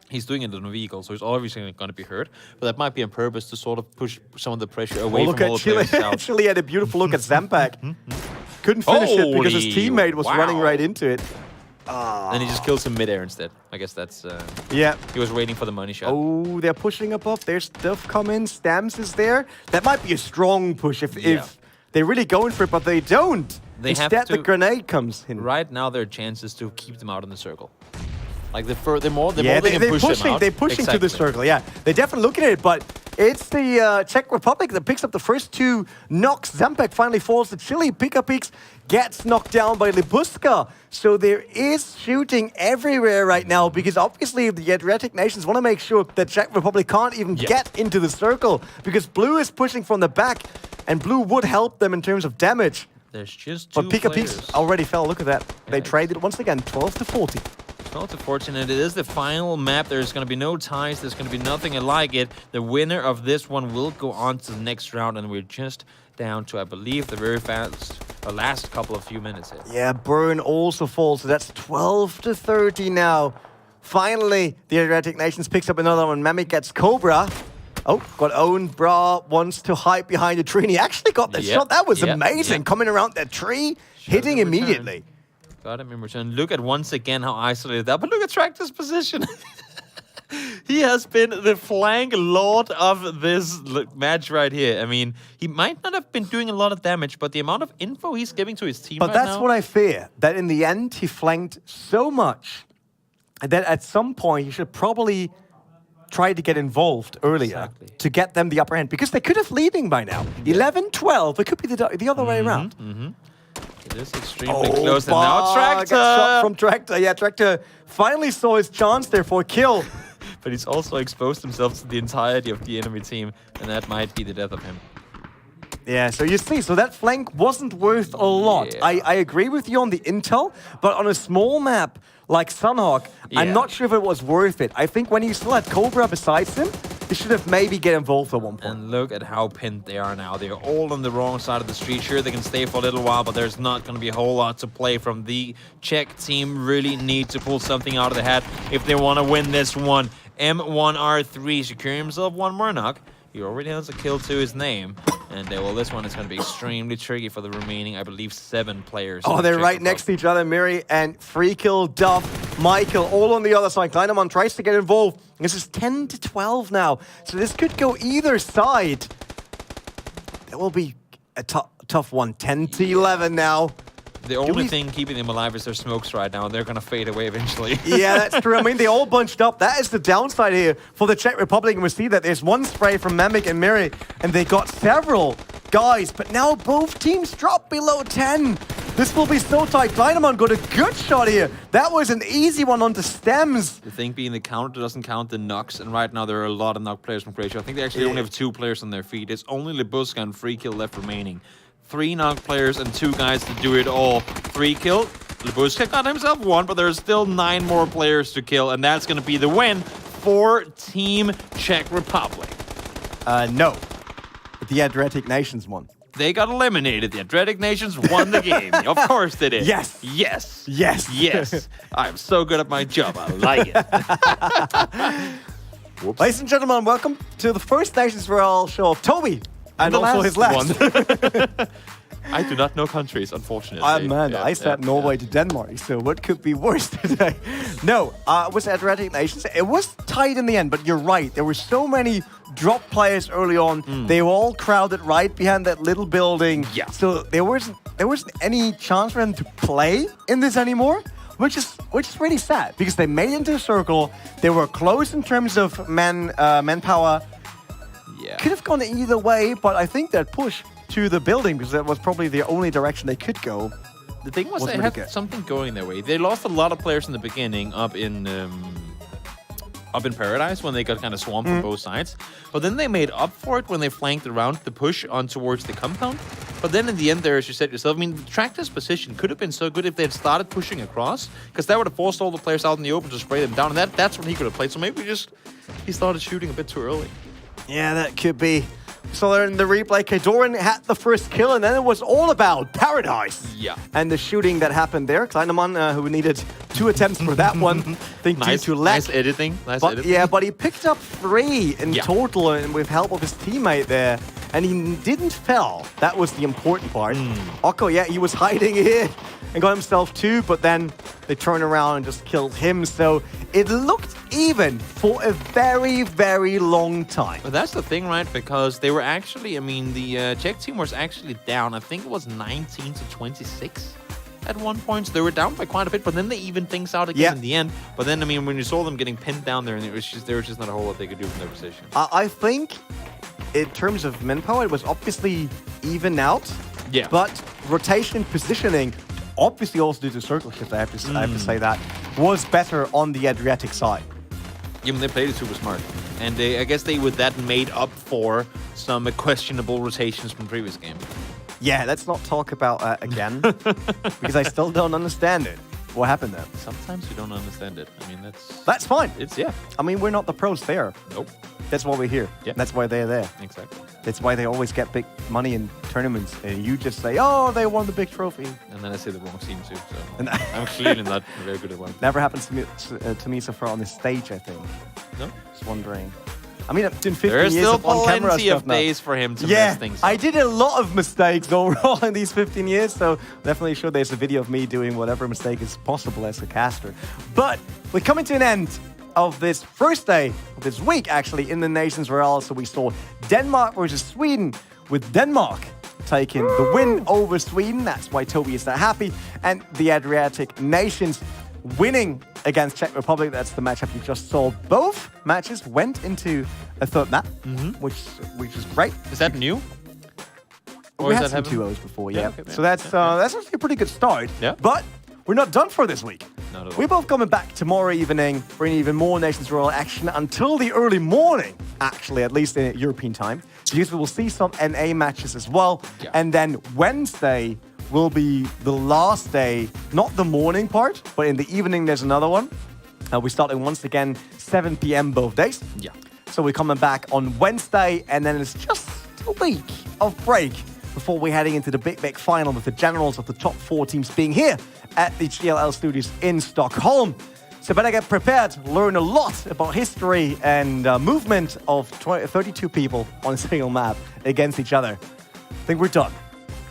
He's doing it in a vehicle, so he's obviously going to be hurt. But that might be on purpose to sort of push some of the pressure away Look from all at the Chile. players south. Chile had a beautiful look at Zampak. Couldn't finish it because his Holy teammate was running wow. right into it. And he just kills him midair instead. I guess that's... Yeah. He was waiting for the money shot. Oh, they're pushing above. There's Duff coming. Stams is there. That might be a strong push if they're really going for it, but they don't. They have Instead, the to- grenade comes in. Right now, their chances to keep them out in the circle. Like, the more they Yeah, can push them out. they're pushing to the Exactly. circle. Yeah, they're definitely looking at it, but it's the Czech Republic that picks up the first two knocks. Zampak finally falls to Chile. Pika Peaks gets knocked down by Libuska. So there is shooting everywhere right now, because obviously the Adriatic nations want to make sure that Czech Republic can't even get into the circle, because Blue is pushing from the back, and Blue would help them in terms of damage. There's just two But Pika players. Peaks already fell. Look at that. They it's- traded once again, 12 to 40. 12 to 14, and it is the final map. There's going to be no ties. There's going to be nothing like it. The winner of this one will go on to the next round, and we're just down to, I believe, the very last couple of few minutes here. Yeah, Burn also falls, so that's 12 to 30 now. Finally, the Adriatic Nations picks up another one. Mamek gets Cobra. Oh, got owned. Bra wants to hide behind a tree, and he actually got that shot. That was amazing. Coming around that tree, hitting in return. immediately. Got him in return. Look at once again how isolated that. But look at Tractor's position. He has been the flank lord of this match right here. I mean, he might not have been doing a lot of damage, but the amount of info he's giving to his team But right that's now, what I fear, that in the end, he flanked so much that at some point, he should probably try to get involved earlier to get them the upper hand, because they could have leading by now. 11-12, it could be the other way around. It is extremely close. And now Tractor! Shot from Tractor. Yeah, Tractor finally saw his chance there for a kill. But he's also exposed himself to the entirety of the enemy team, and that might be the death of him. Yeah, so you see, so that flank wasn't worth a lot. Yeah. I agree with you on the intel, but on a small map like Sunhawk, I'm not sure if it was worth it. I think when you still had Cobra besides him, you should have maybe get involved at one point. And look at how pinned they are now. They're all on the wrong side of the street. Sure, they can stay for a little while, but there's not going to be a whole lot to play from. The Czech team really need to pull something out of the hat if they want to win this one. M1R3 securing himself one more knock. He already has a kill to his name. And well, this one is going to be extremely tricky for the remaining, I believe, 7 players. Oh, they're right next to each other. Miri and Free Kill, Duff, Michael, all on the other side. Kleinemann tries to get involved. This is 10 to 12 now. So this could go either side. That will be a tough one. 10 to 11 now. The only thing keeping them alive is their smokes right now, and they're going to fade away eventually. Yeah, that's true. I mean, they all bunched up. That is the downside here for the Czech Republic. And we see that there's one spray from Mamek and Miri, and they got several guys. But now both teams drop below 10. This will be so tight. Kleinemann got a good shot here. That was an easy one onto Stems. The thing being the counter doesn't count the knocks, and right now there are a lot of knock players from Croatia. I think they actually only have 2 players on their feet. It's only Libuska and Free Kill left remaining. 3 knock players and 2 guys to do it all. 3 kill. Libuska got himself 1, but there's still 9 more players to kill, and that's going to be the win for Team Czech Republic. No. The Adriatic Nations won. they got eliminated. The Adriatic nations won the game. Of course they did. Yes. Yes. Yes. Yes. I'm so good at my job. I like it. Whoops. Ladies and gentlemen, welcome to the first Nations Royale show of Toby. And also his last. one. I do not know countries, unfortunately. Man, I said Norway to Denmark, so what could be worse today? No, it was Adriatic Nations. It was tight in the end, but you're right. There were so many drop players early on. They were all crowded right behind that little building. Yeah. So there wasn't any chance for them to play in this anymore, which is really sad because they made it into a circle. They were close in terms of manpower. Yeah. Could have gone either way, but I think that push to the building, because that was probably the only direction they could go. The thing was, they really had good. something going their way. They lost a lot of players in the beginning up in Paradise when they got kind of swamped from both sides. But then they made up for it when they flanked around the push on towards the compound. But then in the end there, as you said yourself, I mean, the Tractor's position could have been so good if they had started pushing across, because that would have forced all the players out in the open to spray them down. And that's when he could have played. So maybe he started shooting a bit too early. Yeah, that could be. So there in the replay, Kadoran had the first kill, and then it was all about Paradise. Yeah. And the shooting that happened there. Kleinemann, who needed 2 attempts for that one, I think Nice, due to lack. nice editing. Yeah, but he picked up 3 in total, and with help of his teammate there. And he didn't fell. That was the important part. Oko, yeah, he was hiding here and got himself 2, but then they turned around and just killed him. So it looked even for a very, very long time. But that's the thing, right? Because they were actually, I mean, the Czech team was actually down. I think it was 19 to 26 at one point. So they were down by quite a bit, but then they evened things out again in the end. But then, I mean, when you saw them getting pinned down there, and there was just not a whole lot they could do from their position. I think in terms of manpower, it was obviously even out. Yeah. But rotation and positioning, obviously also due to circle shift, I have to say that, was better on the Adriatic side. Yeah, they played it super smart. And I guess they with that made up for some questionable rotations from the previous game. Yeah, let's not talk about that again, because I still don't understand it. What happened there? Sometimes you don't understand it. I mean, That's fine. yeah. I mean, we're not the pros there. Nope. That's why we're here. Yeah. That's why they're there. Exactly. That's why they always get big money in tournaments. And you just say, oh, they won the big trophy. And then I say the wrong team too. So And I'm clearly not very good at one. never happens to me so far on this stage, I think. No? Just wondering. I mean, I've done 15 There's years still of on-camera plenty stuff of now. days for him to Yeah, mess things up. I did a lot of mistakes overall in these 15 years, so definitely sure there's a video of me doing whatever mistake is possible as a caster. But we're coming to an end of this first day of this week, actually, in the Nations Royale. So we saw Denmark versus Sweden, with Denmark taking the win over Sweden. That's why Toby is that happy. And the Adriatic nations winning against Czech Republic. That's the matchup you just saw. Both matches went into a third map, which is great. Is that new? We had that some happening? 2-0s before, yeah. okay, So that's actually a pretty good start. Yeah. But we're not done for this week. Not at all. We're both coming back tomorrow evening, bringing even more Nations Royale action until the early morning, actually, at least in European time. Because we will see some NA matches as well. Yeah. And then Wednesday will be the last day, not the morning part, but in the evening there's another one. We're starting once again 7 p.m. both days. Yeah. So we're coming back on Wednesday, and then it's just a week of break before we're heading into the big final with the generals of the top 4 teams being here at the GLL studios in Stockholm. So better get prepared, learn a lot about history and movement of 32 people on a single map against each other. I think we're done.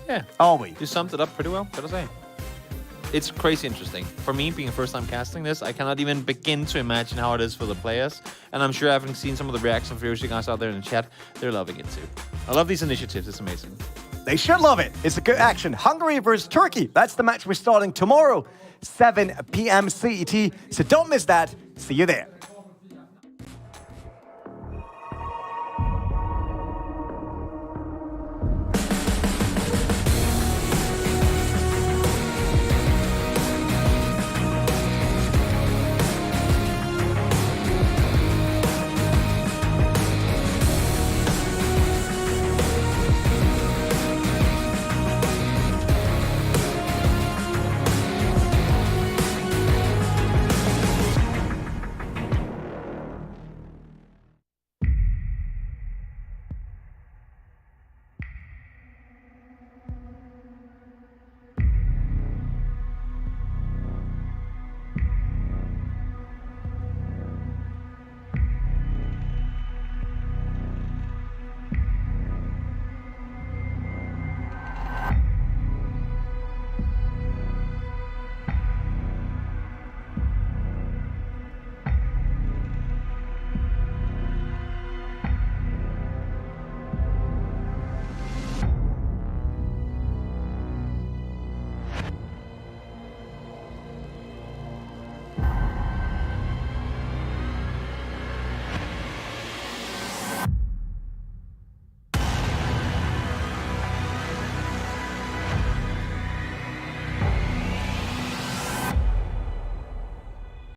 Yeah. Are we? You summed it up pretty well, gotta say. It's crazy interesting. For me, being a first-time casting this, I cannot even begin to imagine how it is for the players. And I'm sure having seen some of the reactions from you guys out there in the chat, they're loving it too. I love these initiatives, it's amazing. They should love it. It's a good action. Hungary versus Turkey. That's the match we're starting tomorrow, 7 p.m. CET. So don't miss that. See you there.